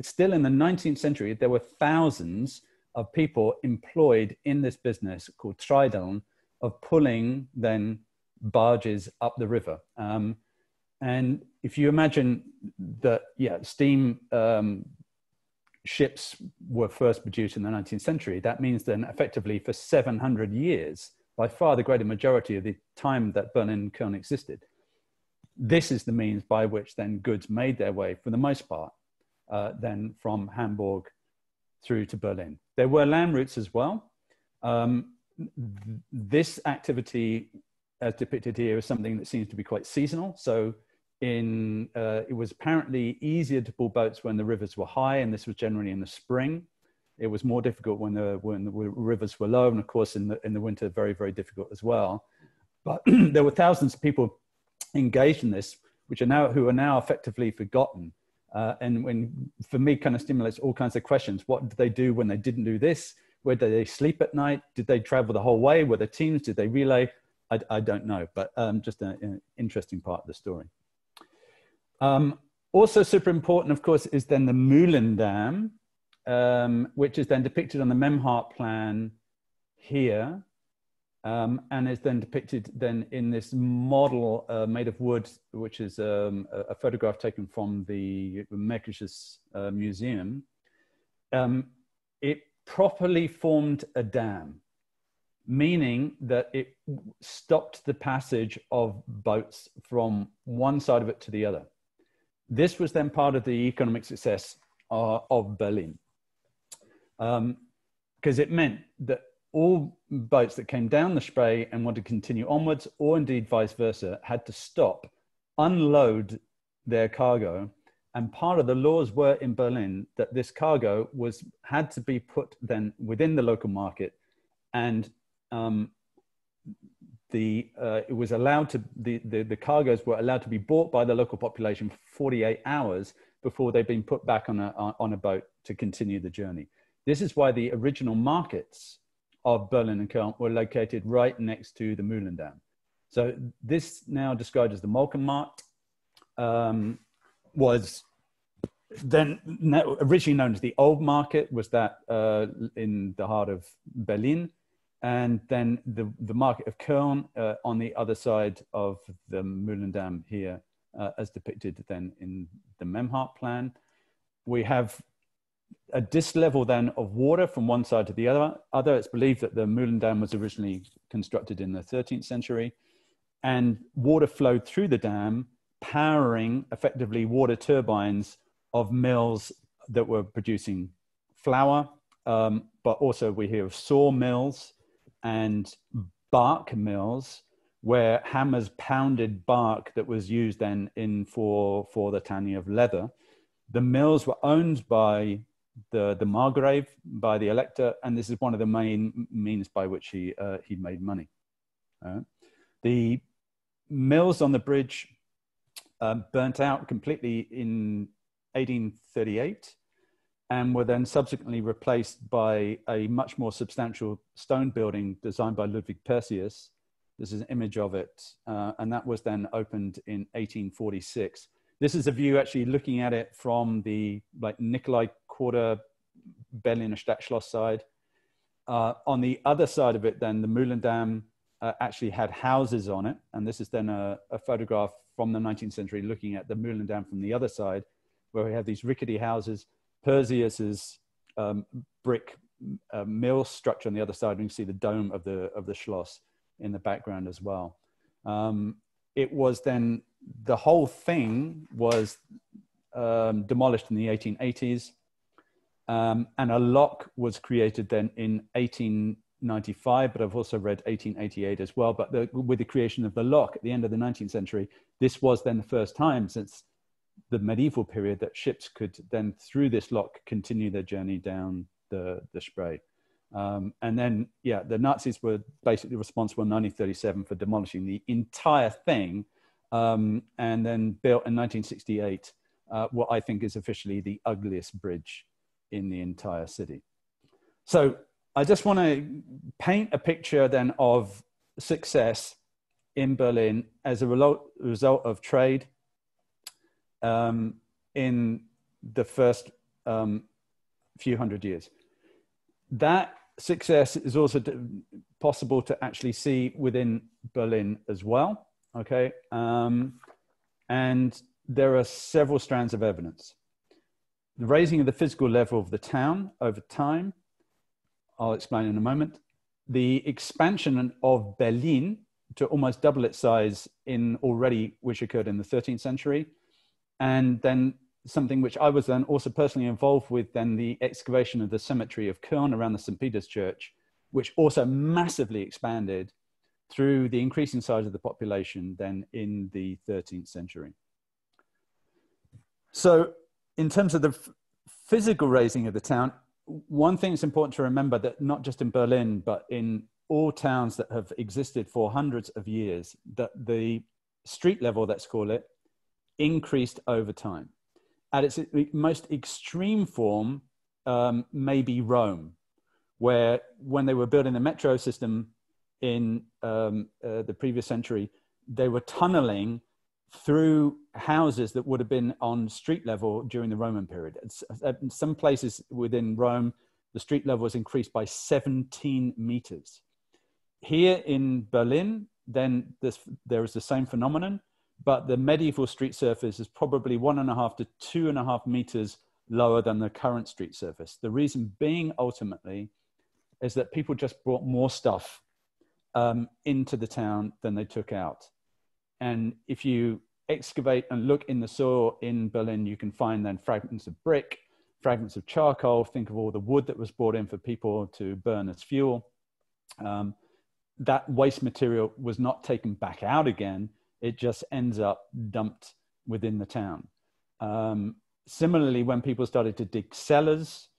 still in the 19th century, there were thousands of people employed in this business called treideln, of pulling then barges up the river. And if you imagine that, yeah, steam ships were first produced in the 19th century, that means then effectively for 700 years, by far the greater majority of the time that Berlin and Cölln existed, this is the means by which then goods made their way, for the most part, then from Hamburg through to Berlin. There were land routes as well. This activity, as depicted here, is something that seems to be quite seasonal. So it was apparently easier to pull boats when the rivers were high, and this was generally in the spring. It was more difficult when the rivers were low, and of course in the winter, very, very difficult as well. But there were thousands of people engaged in this, who are now effectively forgotten. And for me, kind of stimulates all kinds of questions. What did they do when they didn't do this? Where did they sleep at night? Did they travel the whole way? Were there teams? Did they relay? I don't know, but just an interesting part of the story. Also super important, of course, is then the Mühlen Dam, which is then depicted on the Memhart plan here, and is then depicted then in this model made of wood, which is a photograph taken from the Märkisches Museum. It properly formed a dam, meaning that it stopped the passage of boats from one side of it to the other. This was then part of the economic success of Berlin, because it meant that all boats that came down the Spree and wanted to continue onwards, or indeed vice versa, had to stop, unload their cargo. And part of the laws were in Berlin that this cargo had to be put then within the local market, and it was allowed to, the cargoes were allowed to be bought by the local population for 48 hours before they'd been put back on a boat to continue the journey. This is why the original markets of Berlin and Cölln were located right next to the Mühlen Dam. So this, now described as the Molkenmarkt, was then originally known as the Old Market, was that in the heart of Berlin. And then the market of Cölln on the other side of the Mühlen Dam here, as depicted then in the Memhart plan. We have a dislevel then of water from one side to the other. It's believed that the Mühlen Dam was originally constructed in the 13th century, and water flowed through the dam, powering effectively water turbines of mills that were producing flour, but also we hear of sawmills and bark mills, where hammers pounded bark that was used then for the tanning of leather. The mills were owned by the Margrave, by the Elector, and this is one of the main means by which he made money. The mills on the bridge burnt out completely in 1838, and were then subsequently replaced by a much more substantial stone building designed by Ludwig Perseus. This is an image of it, and that was then opened in 1846. This is a view actually looking at it from the Nikolai Quarter Berliner Stadtschloss side. On the other side of it then, the Mühlen Dam actually had houses on it, and this is then a photograph from the 19th century looking at the Mühlen Dam from the other side, where we have these rickety houses, Perseus's brick mill structure on the other side, and you can see the dome of the Schloss in the background as well. It was then, the whole thing was demolished in the 1880s, and a lock was created then in 1895, but I've also read 1888 as well. But with the creation of the lock at the end of the 19th century, this was then the first time since the medieval period that ships could then, through this lock, continue their journey down the Spree. And then, yeah, the Nazis were basically responsible in 1937 for demolishing the entire thing, and then built in 1968 what I think is officially the ugliest bridge in the entire city. So I just want to paint a picture then of success in Berlin as a result of trade in the first few hundred years. That success is also possible to actually see within Berlin as well, okay? And there are several strands of evidence. The raising of the physical level of the town over time, I'll explain in a moment. The expansion of Berlin to almost double its size which occurred in the 13th century. And then something which I was then also personally involved with, then the excavation of the cemetery of Cölln around the St. Peter's Church, which also massively expanded through the increasing size of the population then in the 13th century. So in terms of the physical raising of the town, one thing that's important to remember, that not just in Berlin, but in all towns that have existed for hundreds of years, that the street level, let's call it, increased over time. At its most extreme form, maybe Rome, where when they were building the metro system in the previous century, they were tunneling through houses that would have been on street level during the Roman period. In some places within Rome, the street level was increased by 17 meters. Here in Berlin, then there is the same phenomenon, but the medieval street surface is probably 1.5 to 2.5 meters lower than the current street surface. The reason being ultimately is that people just brought more stuff into the town than they took out. And if you excavate and look in the soil in Berlin, you can find then fragments of brick, fragments of charcoal. Think of all the wood that was brought in for people to burn as fuel. That waste material was not taken back out again. It just ends up dumped within the town. Similarly, when people started to dig cellars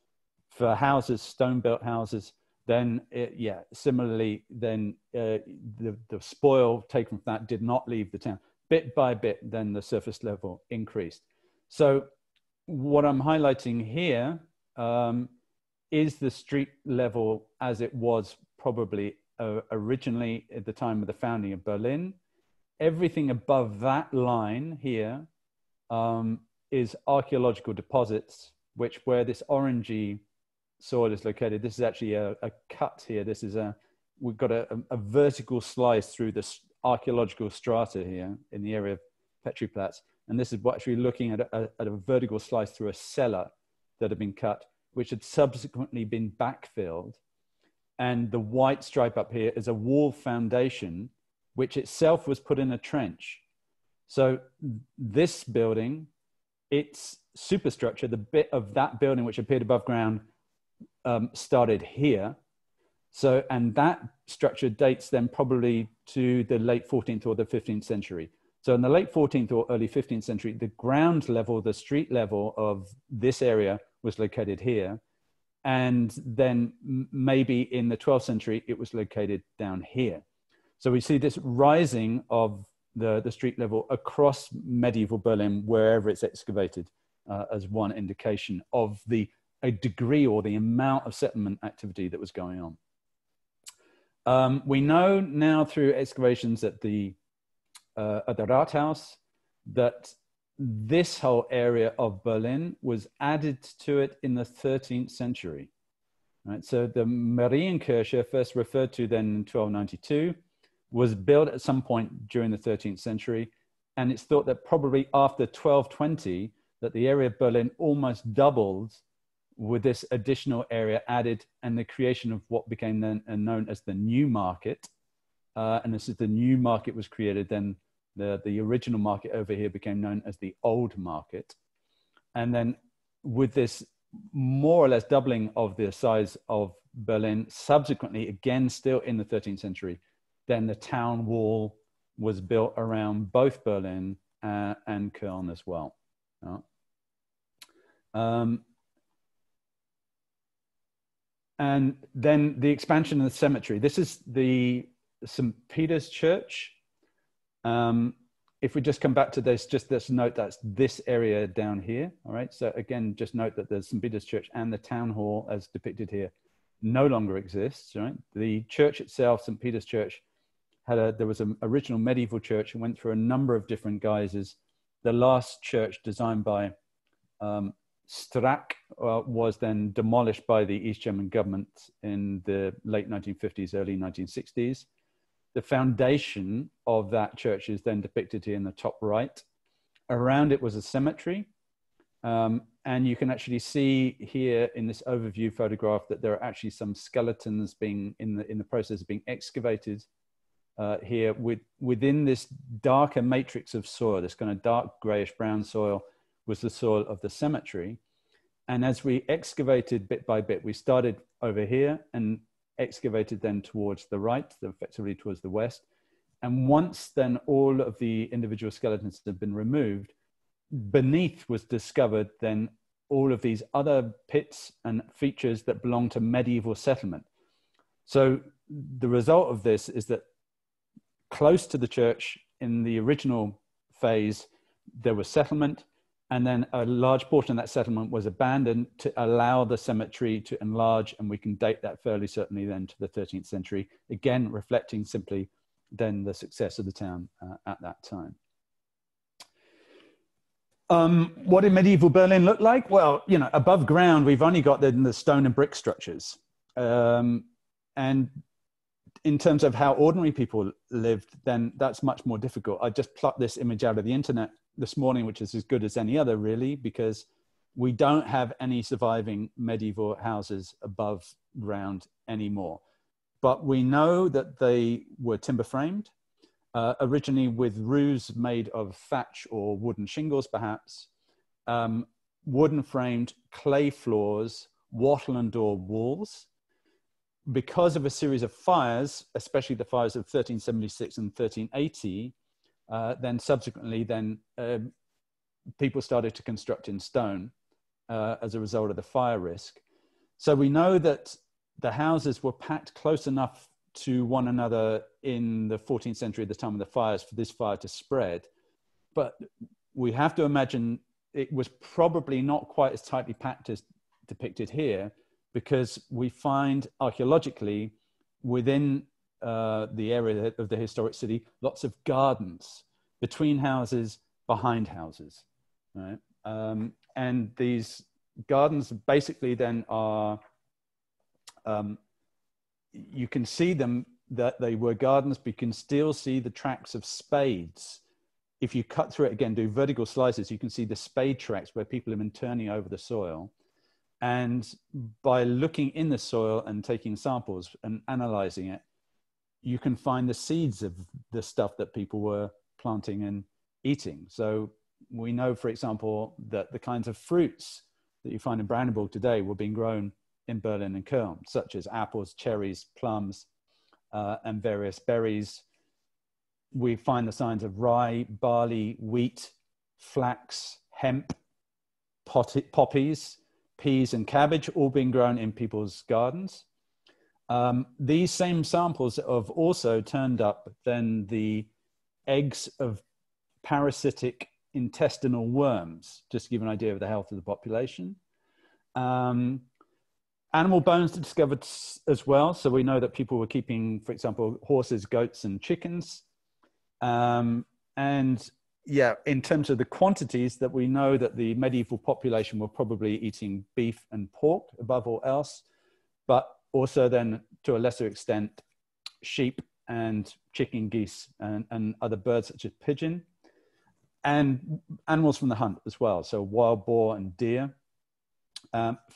for houses, stone-built houses, then similarly, then the spoil taken from that did not leave the town. Bit by bit, then the surface level increased. So what I'm highlighting here is the street level as it was probably originally at the time of the founding of Berlin. Everything above that line here is archaeological deposits, which where this orangey soil is located. This is actually a cut here. This is we've got a vertical slice through this archaeological strata here in the area of Petriplatz. And this is what actually looking at a vertical slice through a cellar that had been cut, which had subsequently been backfilled. And the white stripe up here is a wall foundation, which itself was put in a trench. So this building, its superstructure, the bit of that building which appeared above ground, started here. So, and that structure dates then probably to the late 14th or the 15th century. So in the late 14th or early 15th century, the ground level, the street level of this area was located here. And then maybe in the 12th century, it was located down here. So we see this rising of the street level across medieval Berlin, wherever it's excavated, as one indication of a degree or the amount of settlement activity that was going on. We know now through excavations at the Rathaus that this whole area of Berlin was added to it in the 13th century. Right? So the Marienkirche, first referred to then in 1292, was built at some point during the 13th century. And it's thought that probably after 1220, that the area of Berlin almost doubled with this additional area added and the creation of what became then known as the New Market. And this is the New Market was created, then the original market over here became known as the Old Market. And then with this more or less doubling of the size of Berlin, subsequently, again, still in the 13th century, then the town wall was built around both Berlin and Cölln as well. And then the expansion of the cemetery. This is the St. Peter's Church. If we just come back to this, just let's note that's this area down here. All right. So again, just note that the St. Peter's Church and the town hall, as depicted here, no longer exists. Right. The church itself, St. Peter's Church, there was an original medieval church and went through a number of different guises. The last church, designed by Strack, was then demolished by the East German government in the late 1950s, early 1960s. The foundation of that church is then depicted here in the top right. Around it was a cemetery. And you can actually see here in this overview photograph that there are actually some skeletons being in the process of being excavated here within this darker matrix of soil. This kind of dark grayish brown soil was the soil of the cemetery. And as we excavated bit by bit, we started over here and excavated then towards the right, effectively towards the west. And once then all of the individual skeletons had been removed, beneath was discovered then all of these other pits and features that belong to medieval settlement. So the result of this is that close to the church in the original phase, there was settlement, and then a large portion of that settlement was abandoned to allow the cemetery to enlarge, and we can date that fairly certainly then to the 13th century, again reflecting simply then the success of the town at that time. What did medieval Berlin look like? Well, you know, above ground, we've only got the stone and brick structures. And in terms of how ordinary people lived, then that's much more difficult. I just plucked this image out of the internet this morning, which is as good as any other, really, because we don't have any surviving medieval houses above ground anymore. But we know that they were timber framed, originally with roofs made of thatch or wooden shingles, perhaps, wooden framed clay floors, wattle and daub walls. Because of a series of fires, especially the fires of 1376 and 1380, then subsequently, people started to construct in stone as a result of the fire risk. So we know that the houses were packed close enough to one another in the 14th century, at the time of the fires, for this fire to spread. But we have to imagine it was probably not quite as tightly packed as depicted here, because we find archaeologically within the area of the historic city, lots of gardens between houses, behind houses, right? And these gardens basically then are, you can see them, that they were gardens, but you can still see the tracks of spades. If you cut through it again, do vertical slices, you can see the spade tracks where people have been turning over the soil. And by looking in the soil and taking samples and analyzing it, you can find the seeds of the stuff that people were planting and eating. So we know, for example, that the kinds of fruits that you find in Brandenburg today were being grown in Berlin and Cölln, such as apples, cherries, plums, and various berries. We find the signs of rye, barley, wheat, flax, hemp, poppies, peas and cabbage, all being grown in people's gardens. These same samples have also turned up then the eggs of parasitic intestinal worms, just to give an idea of the health of the population. Animal bones are discovered as well. So we know that people were keeping, for example, horses, goats, and chickens. And yeah, in terms of the quantities, that we know that the medieval population were probably eating beef and pork above all else, but also then to a lesser extent, sheep and chicken, geese, and other birds such as pigeon, and animals from the hunt as well. So wild boar and deer.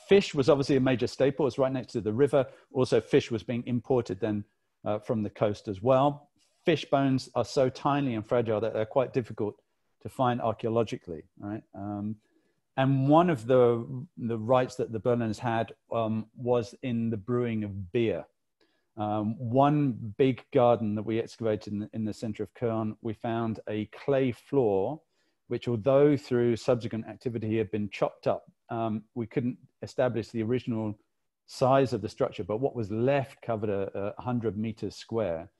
Fish was obviously a major staple. It's right next to the river. Also, fish was being imported then from the coast as well. Fish bones are so tiny and fragile that they're quite difficult to find archaeologically, right? And one of the rights that the Berliners had was in the brewing of beer. One big garden that we excavated in the center of Cölln, we found a clay floor, which, although through subsequent activity had been chopped up, we couldn't establish the original size of the structure, but what was left covered 100 meters square.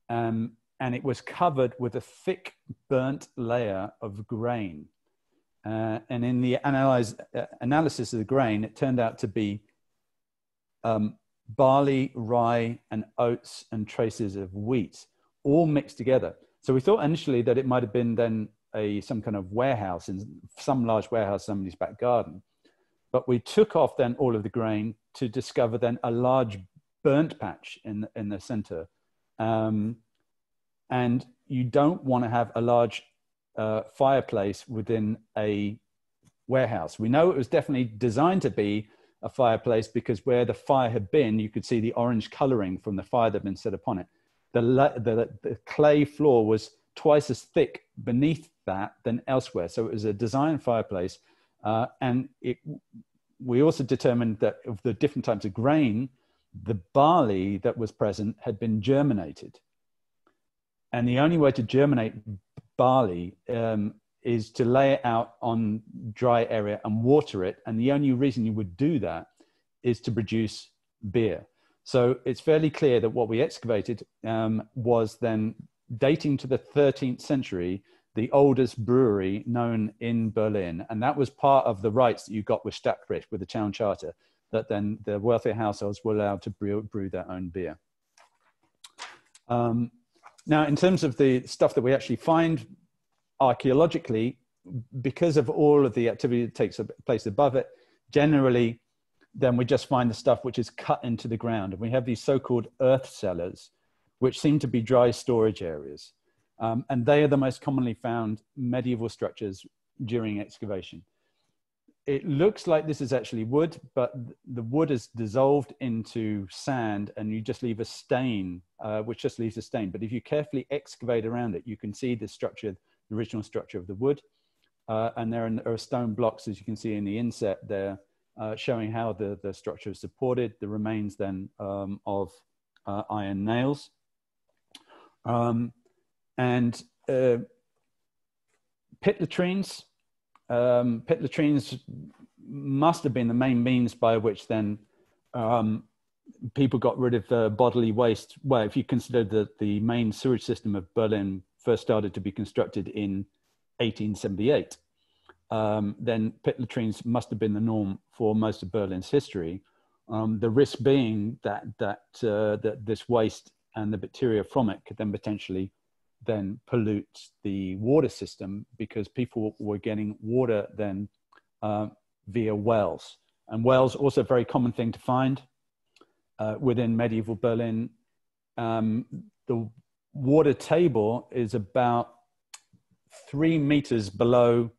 And it was covered with a thick burnt layer of grain. And in the analysis of the grain, it turned out to be barley, rye, and oats, and traces of wheat, all mixed together. So we thought initially that it might have been then some kind of warehouse, in some large warehouse, somebody's back garden. But we took off then all of the grain to discover then a large burnt patch in the center. And you don't want to have a large fireplace within a warehouse. We know it was definitely designed to be a fireplace because where the fire had been, you could see the orange coloring from the fire that had been set upon it. The clay floor was twice as thick beneath that than elsewhere. So it was a designed fireplace. And we also determined that of the different types of grain, the barley that was present had been germinated. And the only way to germinate barley is to lay it out on dry area and water it. And the only reason you would do that is to produce beer. So it's fairly clear that what we excavated was then dating to the 13th century, the oldest brewery known in Berlin. And that was part of the rights that you got with Stadtrecht, with the town charter, that then the wealthier households were allowed to brew their own beer. Now, in terms of the stuff that we actually find archaeologically, because of all of the activity that takes place above it, generally, then we just find the stuff which is cut into the ground. And we have these so-called earth cellars, which seem to be dry storage areas. And they are the most commonly found medieval structures during excavation. It looks like this is actually wood, but the wood is dissolved into sand and you just leave a stain, which just leaves a stain. But if you carefully excavate around it, you can see the structure, the original structure of the wood. And there are stone blocks, as you can see in the inset there, showing how the structure is supported. The remains then of iron nails. And pit latrines. Pit latrines must have been the main means by which then people got rid of bodily waste. Well, if you consider that the main sewage system of Berlin first started to be constructed in 1878, then pit latrines must have been the norm for most of Berlin's history. The risk being that this waste and the bacteria from it could then potentially then pollute the water system, because people were getting water then via wells. And wells also a very common thing to find within medieval Berlin. The water table is about 3 meters below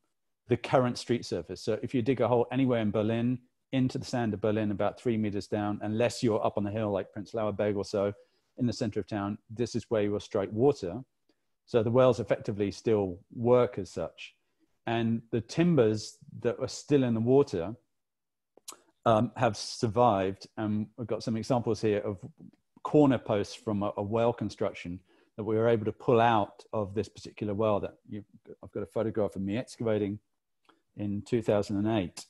the current street surface. So if you dig a hole anywhere in Berlin, into the sand of Berlin, about 3 meters down, unless you're up on the hill like Prenzlauer Berg or so, in the center of town, this is where you will strike water. So the wells effectively still work as such. And the timbers that are still in the water have survived. And we've got some examples here of corner posts from a well construction that we were able to pull out of this particular well that I've got a photograph of me excavating in 2008.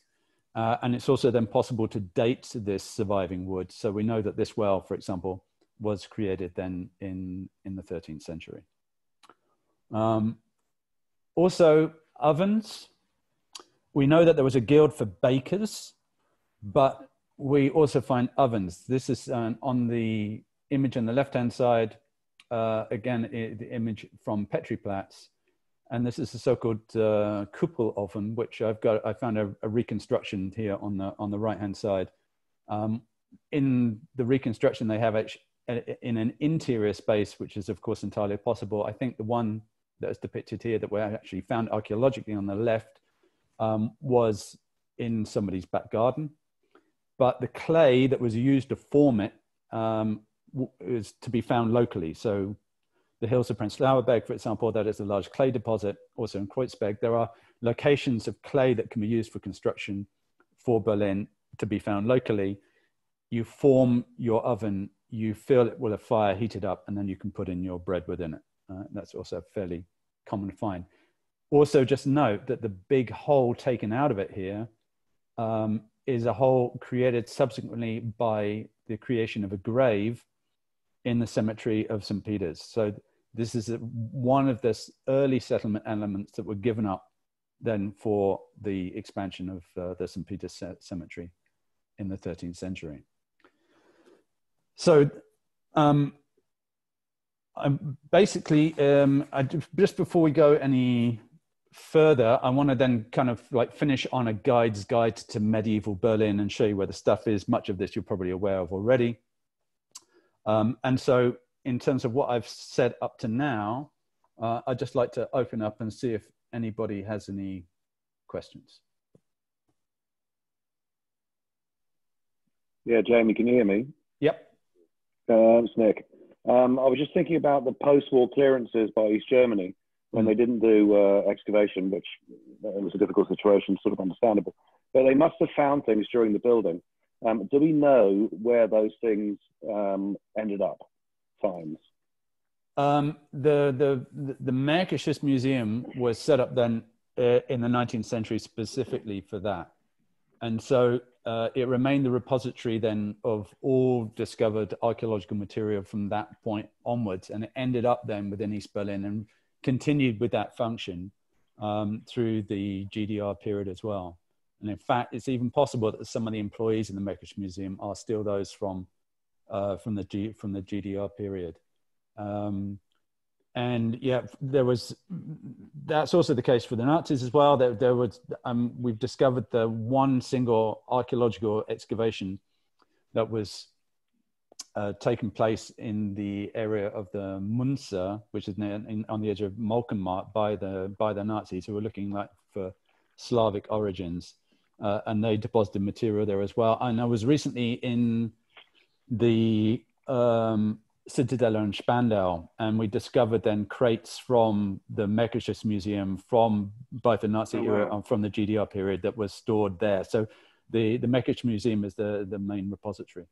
And it's also then possible to date this surviving wood. So we know that this well, for example, was created then in the 13th century. Also ovens. We know that there was a guild for bakers, but we also find ovens. This is on the image on the left-hand side. Again, the image from Petriplatz. And this is the so-called Kuppel oven, which I found a reconstruction here on the right-hand side. In the reconstruction, they have in an interior space, which is of course entirely possible. I think the one that is depicted here that we actually found archaeologically on the left was in somebody's back garden. But the clay that was used to form it is to be found locally. So the hills of Prenzlauer Berg, for example, that is a large clay deposit. Also in Kreuzberg, there are locations of clay that can be used for construction for Berlin to be found locally. You form your oven, you fill it with a fire, heat it up, and then you can put in your bread within it. That's also fairly common to find. Also, just note that the big hole taken out of it here is a hole created subsequently by the creation of a grave in the cemetery of St. Peter's. So this is one of the early settlement elements that were given up then for the expansion of the St. Peter's cemetery in the 13th century. So basically, just before we go any further, I want to then kind of like finish on a guide's guide to medieval Berlin and show you where the stuff is. Much of this you're probably aware of already. And so in terms of what I've said up to now, I'd just like to open up and see if anybody has any questions. Yeah, Jamie, can you hear me? Yep. It's Nick. I was just thinking about the post-war clearances by East Germany when they didn't do excavation, which it was a difficult situation, sort of understandable. But they must have found things during the building. Do we know where those things ended up? Finds. The Märkisches Museum was set up then in the 19th century specifically for that. And so it remained the repository then of all discovered archaeological material from that point onwards. And it ended up then within East Berlin and continued with that function through the GDR period as well. And in fact, it's even possible that some of the employees in the Meckisch Museum are still those from the GDR period. And yeah, that's also the case for the Nazis as well. We've discovered the one single archaeological excavation that was taken place in the area of the Munster, which is on the edge of Molkenmarkt by the Nazis, who were looking for Slavic origins, and they deposited material there as well. And I was recently in the Citadella in Spandau, and we discovered then crates from the Meckisch Museum from both the Nazi era and from the GDR period that was stored there. So the Meckisch Museum is the main repository.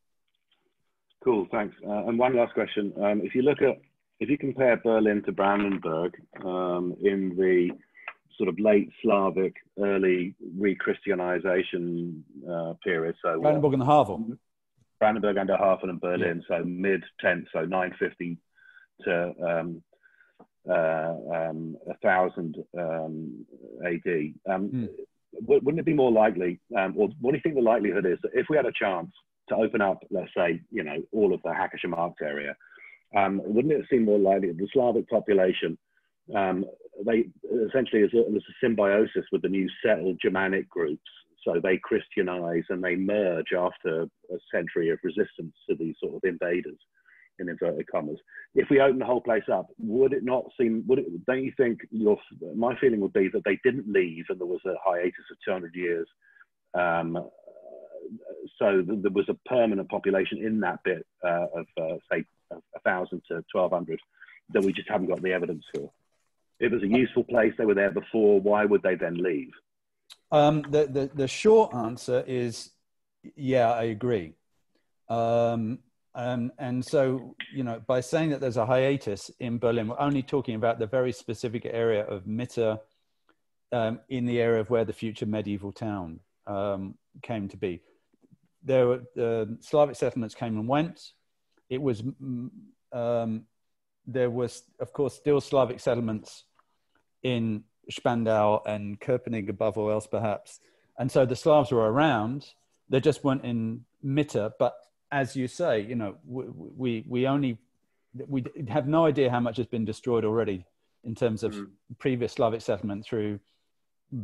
Cool, thanks. And one last question. If you compare Berlin to Brandenburg in the sort of late Slavic, early re-Christianization period, so Brandenburg and the Havel. Brandenburg and Havel and Berlin, so mid-10th, so 950 to 1000 AD. Wouldn't it be more likely, or what do you think the likelihood is that if we had a chance to open up, let's say, all of the Hackische Markt area, wouldn't it seem more likely that the Slavic population, they essentially there's a symbiosis with the new settled Germanic groups? So they Christianize and they merge after a century of resistance to these sort of invaders, in inverted commas. If we open the whole place up, would it not seem, don't you think, my feeling would be that they didn't leave and there was a hiatus of 200 years. So there was a permanent population in that bit of, say, 1,000 to 1,200 that we just haven't got the evidence for. If it was a useful place, they were there before, why would they then leave? The short answer is, yeah, I agree. And so, by saying that there's a hiatus in Berlin, we're only talking about the very specific area of Mitte in the area of where the future medieval town came to be. There were Slavic settlements came and went. It was, there was, of course, still Slavic settlements in Spandau and Köpenick above all else perhaps. And so the Slavs were around, they just weren't in Mitte. But as you say, we have no idea how much has been destroyed already in terms of previous Slavic settlement through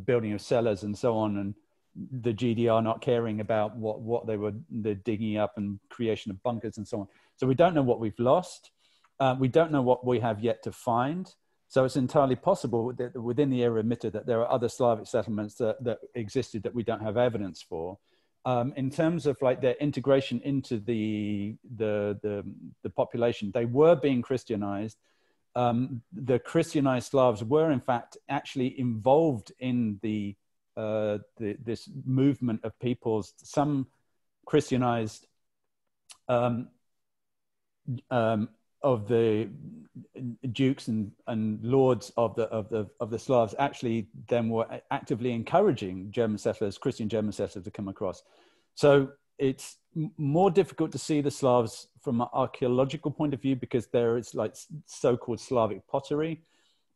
building of cellars and so on, and the GDR not caring about what they're digging up and creation of bunkers and so on. So we don't know what we've lost. We don't know what we have yet to find. So it's entirely possible that within the area of Mitte that there are other Slavic settlements that existed that we don't have evidence for. In terms of like their integration into the population, they were being Christianized. The Christianized Slavs were in fact actually involved in this movement of peoples. Some Christianized of the dukes and lords of the Slavs actually then were actively encouraging German settlers, Christian German settlers, to come across. So it's more difficult to see the Slavs from an archaeological point of view because there is like so-called Slavic pottery,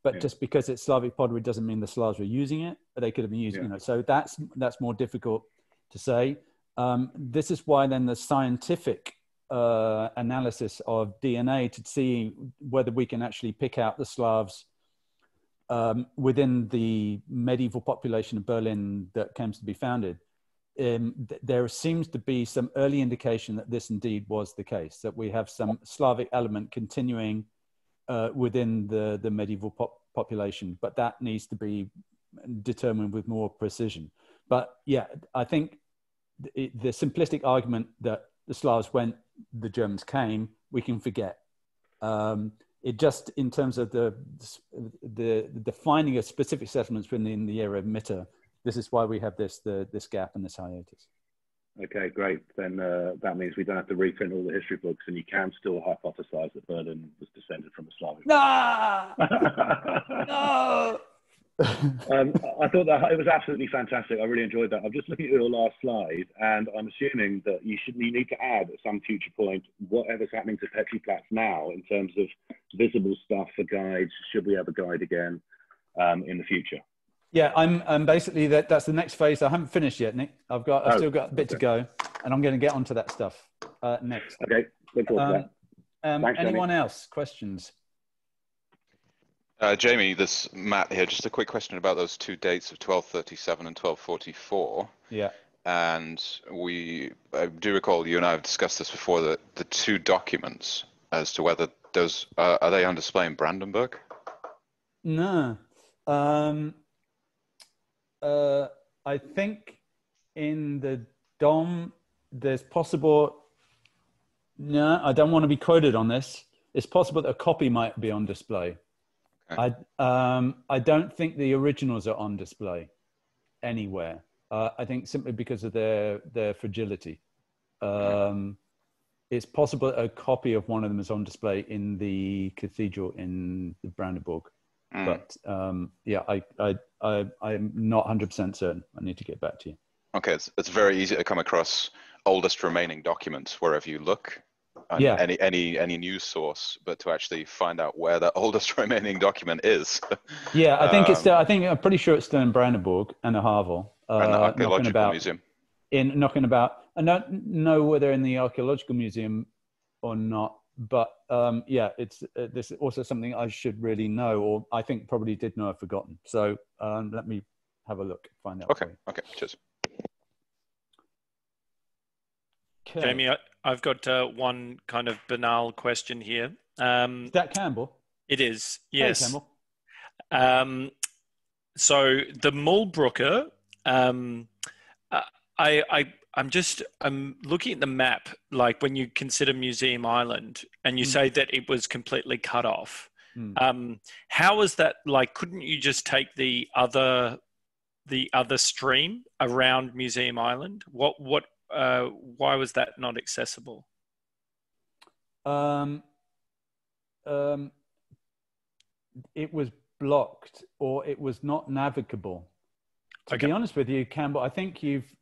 but just because it's Slavic pottery doesn't mean the Slavs were using it. They could have been using it. So that's more difficult to say. This is why then the scientific analysis of DNA to see whether we can actually pick out the Slavs within the medieval population of Berlin that comes to be founded. There seems to be some early indication that this indeed was the case, that we have some Slavic element continuing within the medieval population, but that needs to be determined with more precision. But yeah, I think the simplistic argument that the Slavs went, the Germans came, we can forget. It just, in terms of the defining of specific settlements within the area of Mitte, this is why we have this gap and this hiatus. Okay, great. Then that means we don't have to reprint all the history books, and you can still hypothesize that Berlin was descended from a Slavic. No! No! I thought that it was absolutely fantastic. I really enjoyed that. I'm just looking at your last slide, and I'm assuming that you need to add at some future point whatever's happening to Petriplatz now in terms of visible stuff for guides. Should we have a guide again in the future? Yeah, I'm basically that's the next phase. I haven't finished yet, Nick. I've still got a bit to go, and I'm going to get onto that stuff next. Okay, look forward to that. Thanks, anyone else? Questions? Jamie, this Matt here. Just a quick question about those two dates of 1237 and 1244. Yeah. And I do recall you and I have discussed this before, the two documents as to whether those are they on display in Brandenburg? No. I think in the Dom, there's possible. No, I don't want to be quoted on this. It's possible that a copy might be on display. Okay. I don't think the originals are on display anywhere. I think simply because of their fragility. It's possible that a copy of one of them is on display in the cathedral in Brandenburg. But yeah, I'm not 100% certain. I need to get back to you. Okay, it's very easy to come across oldest remaining documents wherever you look. Yeah. Any news source, but to actually find out where the oldest remaining document is. Yeah, I think it's still. I'm pretty sure it's still in Brandenburg and the Havel. And the archaeological museum. Knocking about. I don't know whether in the archaeological museum or not. But yeah, it's this is also something I should really know, or I think probably did know, I've forgotten. So let me have a look, find out. Okay, okay, cheers. Okay. Jamie, I've got one kind of banal question here. Is that Campbell? It is, yes. Hey, Campbell. So the Mullbrücke, I'm looking at the map, like when you consider Museum Island and you say that it was completely cut off. How is that, like, couldn't you just take the other stream around Museum Island? Why was that not accessible? It was blocked, or it was not navigable. To be honest with you, Campbell, I think you've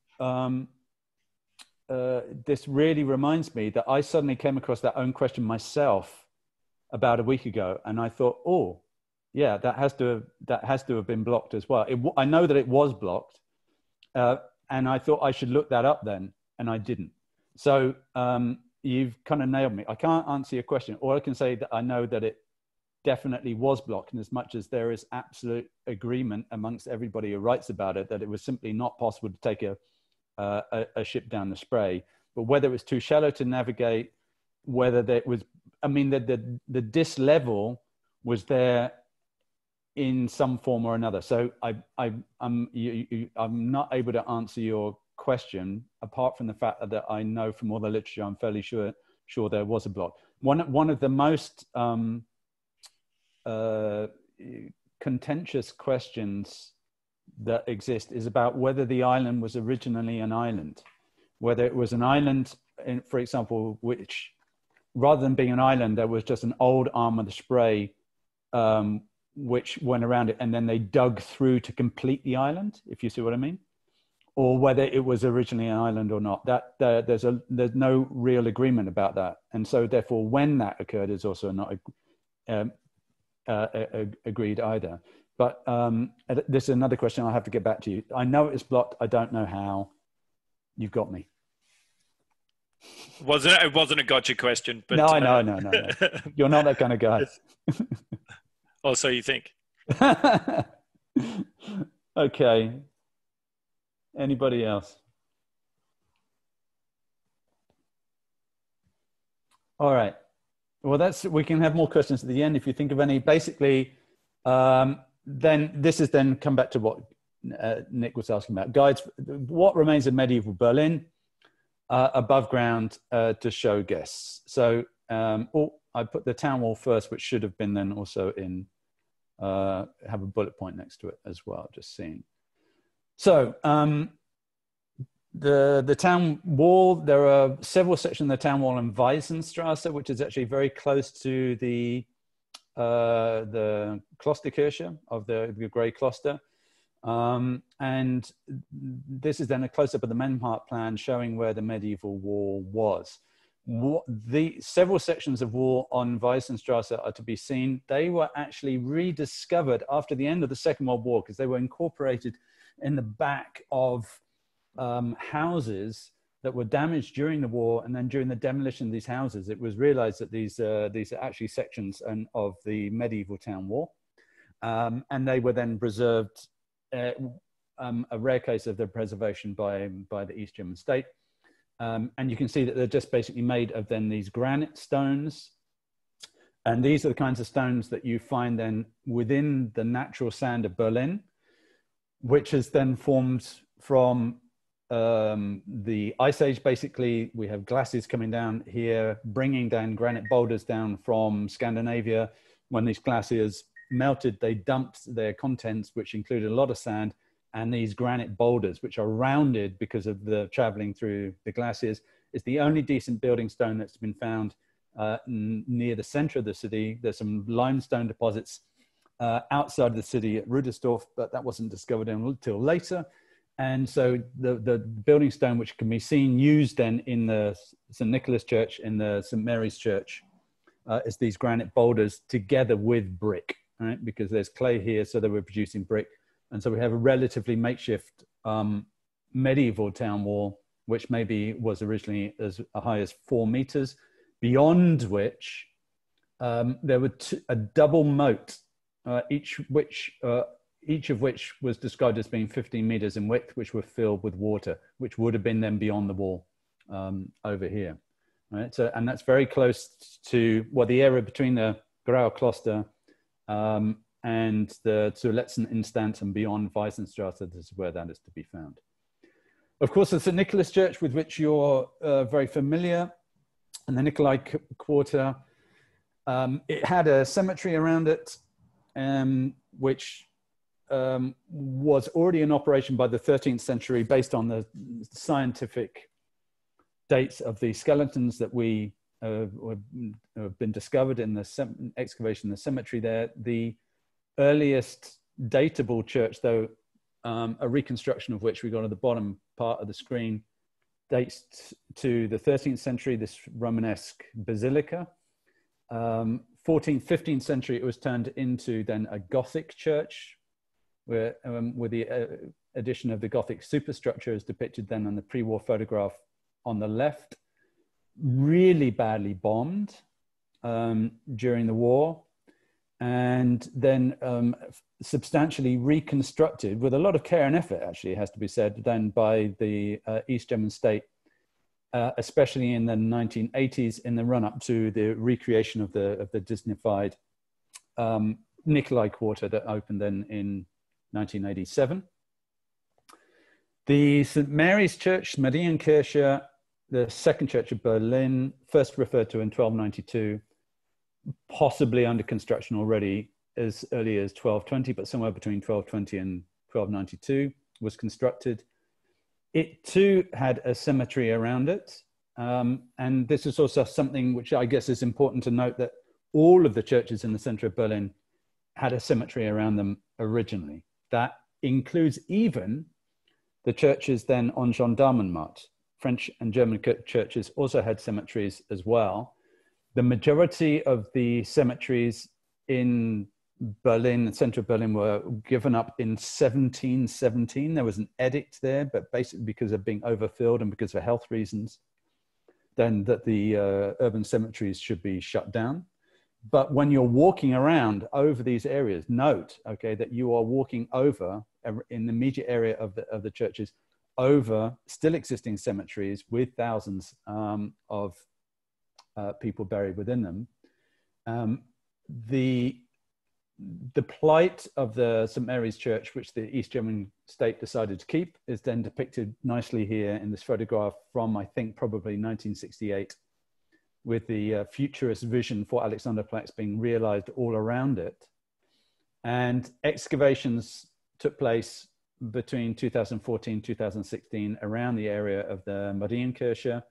this really reminds me that I suddenly came across that own question myself about a week ago, and I thought, oh, yeah, that has to have been blocked as well. I know that it was blocked, and I thought I should look that up then, and I didn't. So you've kind of nailed me. I can't answer your question. All I can say that I know that it definitely was blocked, and as much as there is absolute agreement amongst everybody who writes about it that it was simply not possible to take a ship down the Spray, but whether it was too shallow to navigate, whether there was, I mean, the dis level was there in some form or another. So I'm not able to answer your question apart from the fact that I know from all the literature, I'm fairly sure there was a block. One of the most contentious questions that exist is about whether the island was originally an island, whether it was an island, for example, which rather than being an island, there was just an old arm of the Spray which went around it, and then they dug through to complete the island, if you see what I mean, or whether it was originally an island or not. There's no real agreement about that, and so therefore when that occurred is also not agreed either. But this is another question I'll have to get back to you. I know it's blocked. I don't know how. You've got me. It wasn't a gotcha question. But, no. You're not that kind of guy. Oh, so you think? Okay. Anybody else? All right. Well, we can have more questions at the end if you think of any. Basically, then this is then come back to what Nick was asking about. Guides, what remains of medieval Berlin above ground to show guests. So I put the town wall first, which should have been then also in, have a bullet point next to it as well, just seeing. So the town wall, there are several sections of the town wall in Weissenstrasse, which is actually very close to the the Klosterkirche of the Grey Kloster. And this is then a close-up of the Menhart plan showing where the medieval wall was. The several sections of wall on Weissenstrasse are to be seen. They were actually rediscovered after the end of the Second World War because they were incorporated in the back of houses that were damaged during the war, and then during the demolition of these houses, it was realized that these are actually sections of the medieval town wall, and they were then preserved. A rare case of their preservation by the East German state, and you can see that they're just basically made of then these granite stones, and these are the kinds of stones that you find then within the natural sand of Berlin, which has then formed from the Ice Age. Basically, we have glaciers coming down here, bringing down granite boulders down from Scandinavia. When these glaciers melted, they dumped their contents, which included a lot of sand, and these granite boulders, which are rounded because of the traveling through the glaciers. It's the only decent building stone that's been found near the center of the city. There's some limestone deposits outside of the city at Rudersdorf, but that wasn't discovered until later. And so the building stone, which can be seen used then in the St. Nicholas Church, in the St. Mary's Church, is these granite boulders together with brick, right? Because there's clay here, so they were producing brick. And so we have a relatively makeshift medieval town wall, which maybe was originally as high as 4 meters, beyond which there were a double moat, each of which was described as being 15 meters in width, which were filled with water, which would have been then beyond the wall over here. Right? So, and that's very close to the area between the Grauer Kloster and the to Letzten Instanz and beyond Weissenstrasse. This is where that is to be found. Of course, the St. Nicholas Church, with which you're very familiar, and the Nikolai Quarter, it had a cemetery around it, which was already in operation by the 13th century based on the scientific dates of the skeletons that we have been discovered in the excavation in the cemetery there. The earliest datable church, though, a reconstruction of which we got at the bottom part of the screen, dates to the 13th century, this Romanesque basilica. 14th, 15th century, it was turned into then a Gothic church, where with the addition of the Gothic superstructure as depicted then on the pre-war photograph on the left, really badly bombed during the war, and then substantially reconstructed with a lot of care and effort, actually, it has to be said, then by the East German state, especially in the 1980s, in the run-up to the recreation of the Disneyfied Nikolai Quarter that opened then in 1987. The St. Mary's Church, Marienkirche, the second church of Berlin, first referred to in 1292, possibly under construction already as early as 1220, but somewhere between 1220 and 1292 was constructed. It too had a cemetery around it. And this is also something which I guess is important to note, that all of the churches in the center of Berlin had a cemetery around them originally. That includes even the churches then on Gendarmenmarkt. French and German churches also had cemeteries as well. The majority of the cemeteries in Berlin, the center of Berlin, were given up in 1717. There was an edict there, but basically because of being overfilled and because of health reasons, then that the urban cemeteries should be shut down. But when you're walking around over these areas, note, okay, that you are walking over in the immediate area of the churches, over still existing cemeteries with thousands of people buried within them. The plight of the St. Mary's Church, which the East German state decided to keep, is then depicted nicely here in this photograph from, I think, probably 1968, with the futurist vision for Alexanderplatz being realized all around it. And excavations took place between 2014, 2016, around the area of the Marienkirche,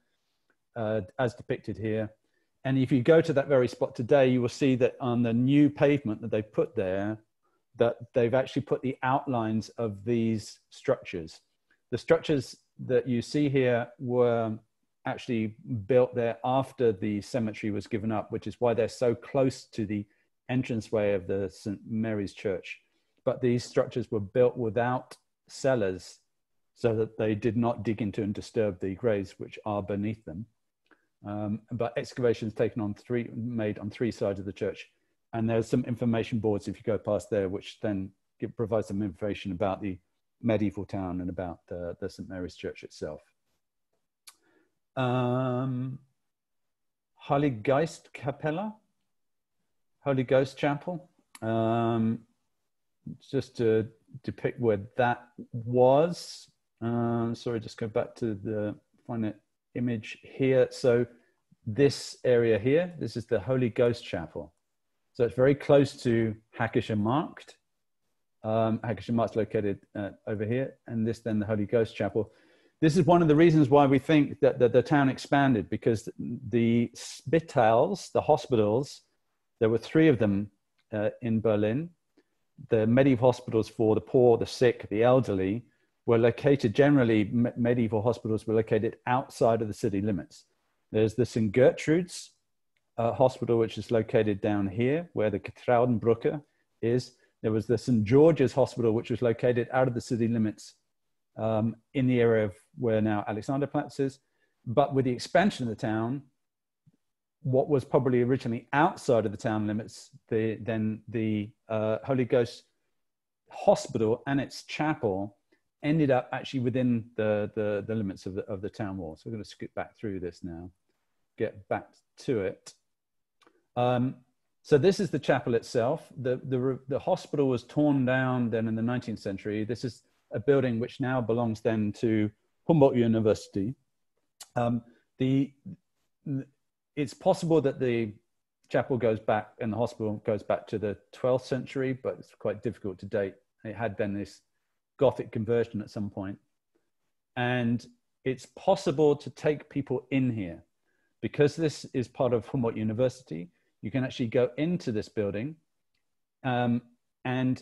as depicted here. And if you go to that very spot today, you will see that on the new pavement that they've put there, that they've actually put the outlines of these structures. The structures that you see here were actually built there after the cemetery was given up, which is why they're so close to the entranceway of the St. Mary's Church. But these structures were built without cellars so that they did not dig into and disturb the graves which are beneath them. But excavations made on three sides of the church. And there's some information boards if you go past there, which then provide some information about the medieval town and about the St. Mary's Church itself. Heilig Geist Kapelle, Holy Ghost Chapel. Just to depict where that was. Sorry, just go back to the final image here. So this area here, this is the Holy Ghost Chapel. So it's very close to Hackischer Markt. Hackischer Markt's located over here, and this then the Holy Ghost Chapel. This is one of the reasons why we think that the town expanded, because the Spitals, the hospitals, there were 3 of them in Berlin. The medieval hospitals for the poor, the sick, the elderly were located, generally medieval hospitals were located outside of the city limits. There's the St. Gertrude's hospital, which is located down here where the Getroudenbrücke is. There was the St. George's Hospital, which was located out of the city limits in the area of where now Alexanderplatz is. But with the expansion of the town, what was probably originally outside of the town limits, then the Holy Ghost Hospital and its chapel ended up actually within the limits of the town wall. So we're going to skip back through this now, get back to it. So this is the chapel itself. The hospital was torn down then in the 19th century. This is a building which now belongs then to Humboldt University. It's possible that the chapel goes back and the hospital goes back to the 12th century, but it's quite difficult to date. It had been this Gothic conversion at some point. And it's possible to take people in here. Because this is part of Humboldt University, you can actually go into this building. And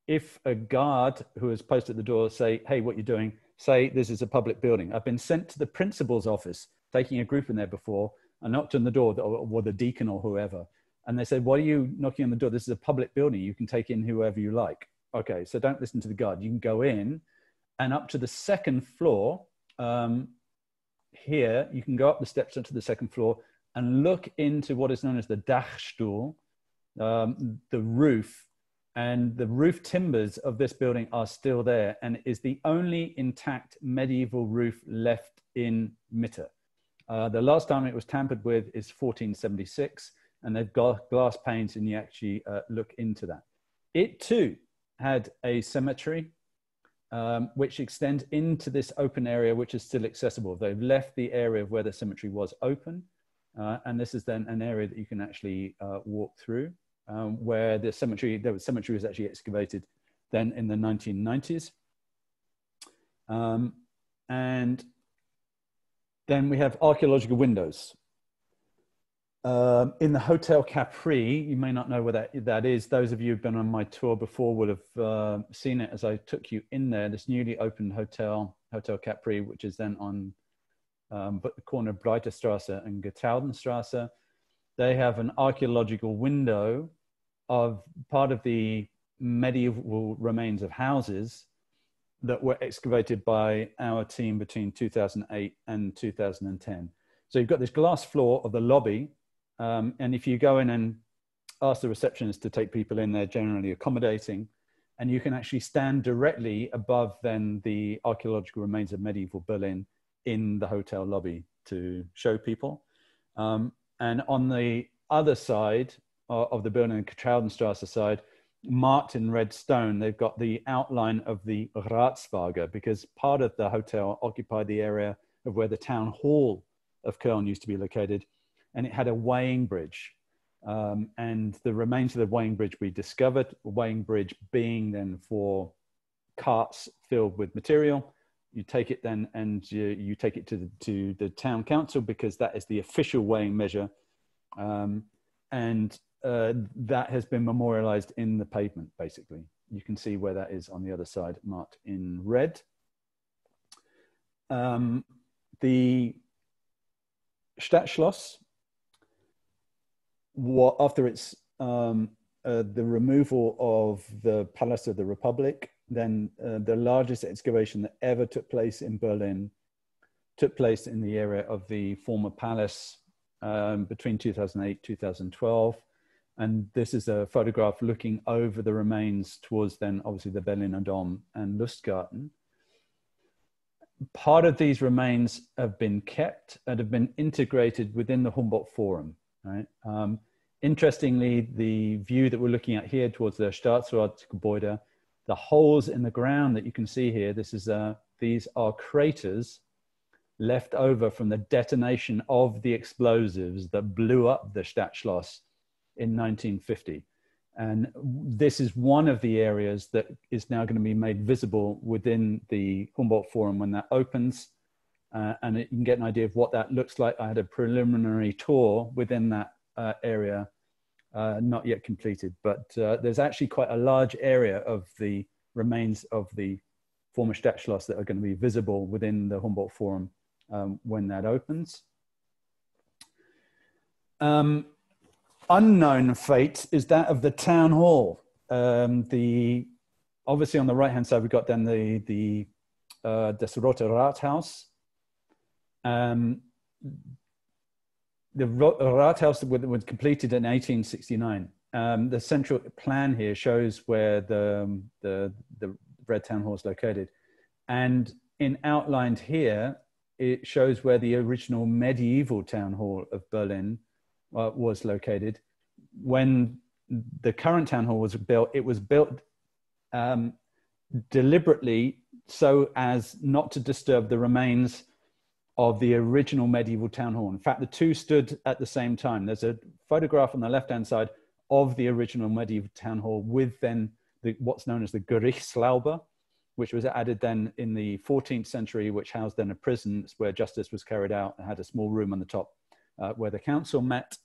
if a guard who is posted at the door say, hey, what you're doing, say this is a public building. I've been sent to the principal's office, taking a group in there before. I knocked on the door, or the deacon or whoever, and they said, why are you knocking on the door? This is a public building. You can take in whoever you like. Okay, so don't listen to the guard. You can go in, and up to the second floor, here, you can go up the steps onto the second floor and look into what is known as the Dachstuhl, the roof, and the roof timbers of this building are still there, and is the only intact medieval roof left in Mitte. The last time it was tampered with is 1476, and they've got glass panes, and you actually look into that. It too had a cemetery, which extends into this open area, which is still accessible. They've left the area of where the cemetery was open, and this is then an area that you can actually walk through, where the cemetery was actually excavated then in the 1990s. And then we have archaeological windows. In the Hotel Capri, you may not know where that is. Those of you who've been on my tour before would have seen it as I took you in there. This newly opened Hotel Capri, which is then on the corner of Breiterstrasse and Getroudenstrasse. They have an archaeological window of part of the medieval remains of houses that were excavated by our team between 2008 and 2010. So you've got this glass floor of the lobby, and if you go in and ask the receptionist to take people in, they're generally accommodating, and you can actually stand directly above then the archaeological remains of medieval Berlin in the hotel lobby to show people. And on the other side of the building, the Getroudenstrasse side, marked in red stone, they've got the outline of the Ratswaage, because part of the hotel occupied the area of where the town hall of Cölln used to be located, and it had a weighing bridge. And the remains of the weighing bridge we discovered, the weighing bridge being then for carts filled with material. You take it then and you take it to the town council, because that is the official weighing measure. and that has been memorialized in the pavement, basically. You can see where that is on the other side, marked in red. The Stadtschloss, after its the removal of the Palace of the Republic, then the largest excavation that ever took place in Berlin took place in the area of the former palace between 2008, 2012. And this is a photograph looking over the remains towards then obviously the Berliner Dom and Lustgarten. Part of these remains have been kept and have been integrated within the Humboldt Forum, right? Interestingly, the view that we're looking at here towards the Staatsratsgebäude, the holes in the ground that you can see here, these are craters left over from the detonation of the explosives that blew up the Stadtschloss in 1950. And this is one of the areas that is now going to be made visible within the Humboldt Forum when that opens. And you can get an idea of what that looks like. I had a preliminary tour within that area, not yet completed, but there's actually quite a large area of the remains of the former Stadtschloss that are going to be visible within the Humboldt Forum when that opens. Unknown fate is that of the town hall. Obviously on the right-hand side, we've got then the das Rote Rathaus. The Rathaus was completed in 1869. The central plan here shows where the Red Town Hall is located. And in outlined here, it shows where the original medieval town hall of Berlin was located. When the current town hall was built, it was built deliberately so as not to disturb the remains of the original medieval town hall. In fact, the two stood at the same time. There's a photograph on the left-hand side of the original medieval town hall with then what's known as the Gerichtslaube, which was added then in the 14th century, which housed then a prison where justice was carried out and had a small room on the top where the council met.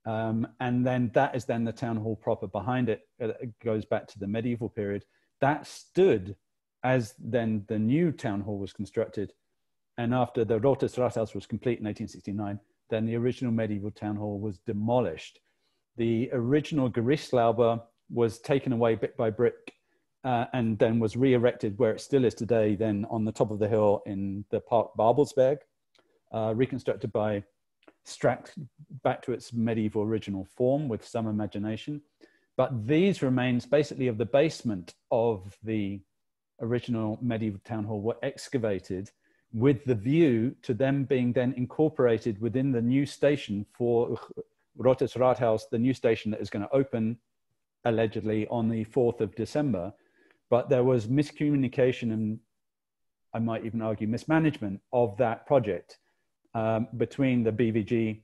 And then that is then the town hall proper behind it. It goes back to the medieval period. That stood as then the new town hall was constructed. And after the Rotes Rathaus was complete in 1869, then the original medieval town hall was demolished. The original Gerichtslaube was taken away bit by brick and then was re-erected where it still is today, then on the top of the hill in the Park Babelsberg, reconstructed by Strack back to its medieval original form with some imagination. But these remains basically of the basement of the original medieval town hall were excavated with the view to them being then incorporated within the new station for Rotes Rathaus, the new station that is going to open allegedly on the 4th of December. But there was miscommunication and I might even argue mismanagement of that project between the BVG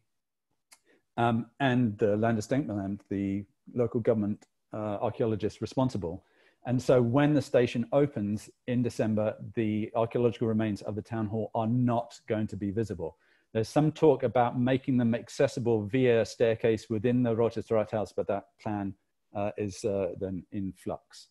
and the Landesdenkmalamt, the local government archaeologists responsible. And so when the station opens in December, the archaeological remains of the town hall are not going to be visible. There's some talk about making them accessible via staircase within the Rotes Rathaus, but that plan is then in flux.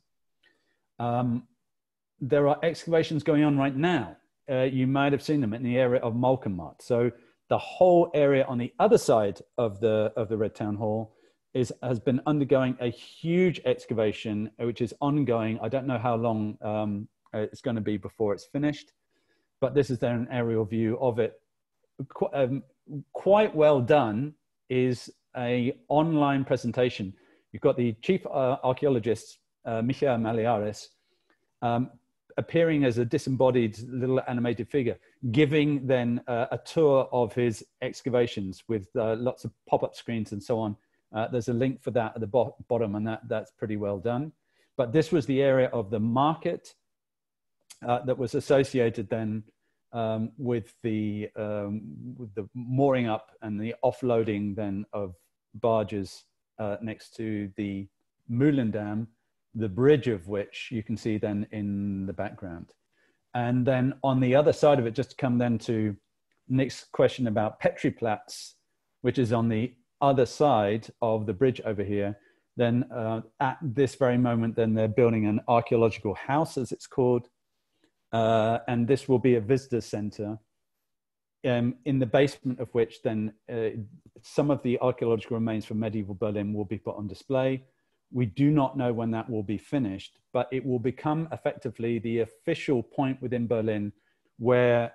There are excavations going on right now. You might have seen them in the area of Malkenmarkt. So the whole area on the other side of the Red Town Hall has been undergoing a huge excavation, which is ongoing. I don't know how long it's going to be before it's finished, but this is then an aerial view of it. Quite well done is a online presentation. You've got the chief archaeologist, Michael Maliares, appearing as a disembodied little animated figure, giving then a tour of his excavations with lots of pop-up screens and so on. There's a link for that at the bottom, and that's pretty well done. But this was the area of the market that was associated then with the mooring up and the offloading then of barges next to the Mühlen Dam, the bridge of which you can see then in the background. And then on the other side of it, just to come then to Nick's question about Petriplatz, which is on the other side of the bridge over here, then at this very moment, then they're building an archaeological house, as it's called. And this will be a visitor center, in the basement of which then some of the archaeological remains from medieval Berlin will be put on display. We do not know when that will be finished, but it will become effectively the official point within Berlin where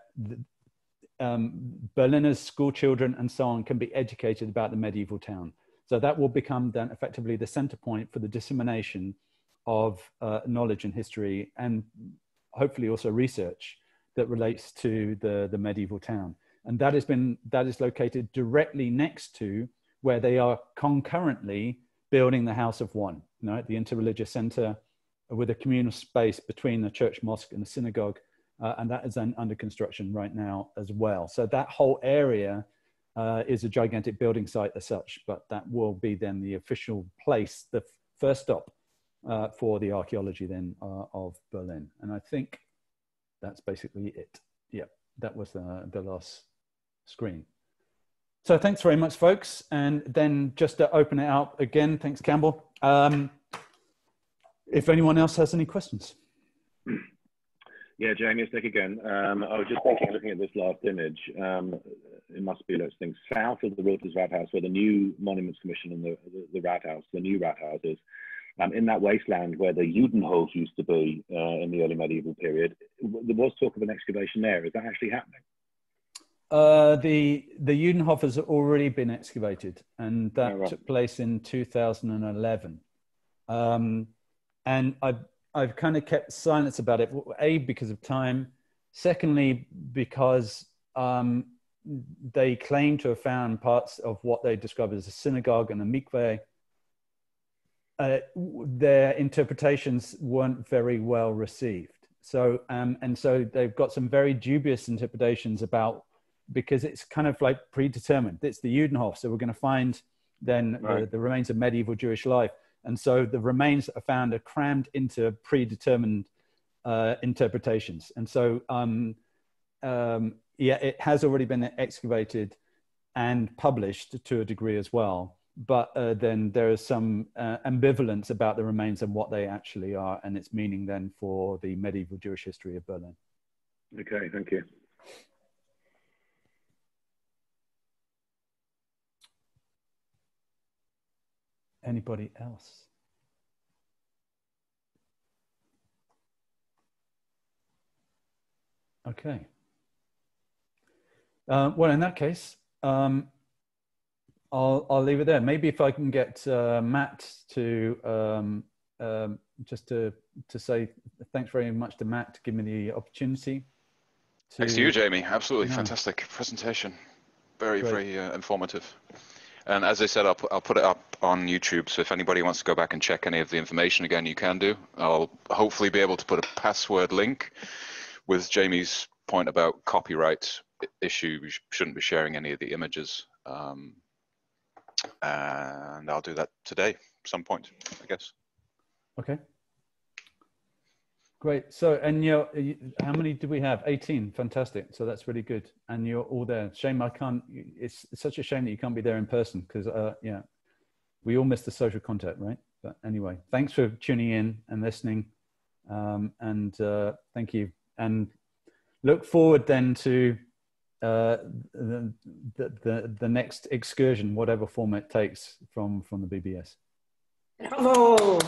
Berliners, school children, and so on can be educated about the medieval town. So that will become then effectively the center point for the dissemination of knowledge and history, and hopefully also research that relates to the medieval town. And that is located directly next to where they are concurrently building the House of One, the interreligious center with a communal space between the church, mosque, and the synagogue. And that is then under construction right now as well. So that whole area is a gigantic building site as such, but that will be then the official place, the first stop for the archaeology then of Berlin. And I think that's basically it. Yeah, that was the last screen. So thanks very much, folks. And then just to open it out again, thanks, Campbell. If anyone else has any questions. Yeah, Jamie, it's Nick again. I was just thinking, looking at this last image, it must be, let's think, south of the Rothes Rathaus, where the new Monuments Commission and the Rathaus, the new Rathaus is, in that wasteland where the Judenhof used to be in the early medieval period. There was talk of an excavation there. Is that actually happening? The Judenhof has already been excavated, and that took place in 2011. And I've kind of kept silence about it. A, because of time. Secondly, because they claim to have found parts of what they describe as a synagogue and a mikveh. Their interpretations weren't very well received. So, and so they've got some very dubious interpretations about, because it's kind of like predetermined. It's the Judenhof, so we're going to find then the remains of medieval Jewish life. And so the remains that are found are crammed into predetermined interpretations. And so, yeah, it has already been excavated and published to a degree as well. But then there is some ambivalence about the remains and what they actually are and its meaning then for the medieval Jewish history of Berlin. Okay, thank you. Anybody else? Okay. Well, in that case, I'll leave it there. Maybe if I can get Matt to just to say thanks very much to Matt to give me the opportunity. Thanks to you, Jamie. Absolutely fantastic presentation. Very, very informative. And as I said, I'll put it up on YouTube. So if anybody wants to go back and check any of the information again, you can do. I'll hopefully be able to put a password link with Jamie's point about copyright issue. We shouldn't be sharing any of the images. And I'll do that today, some point, I guess. Okay. Great. So, and how many do we have? 18. Fantastic. So that's really good. And you're all there. Shame I can't. It's such a shame that you can't be there in person because, yeah, we all miss the social contact, right? But anyway, thanks for tuning in and listening. And thank you. And look forward then to the next excursion, whatever form it takes from the BBS. Bravo!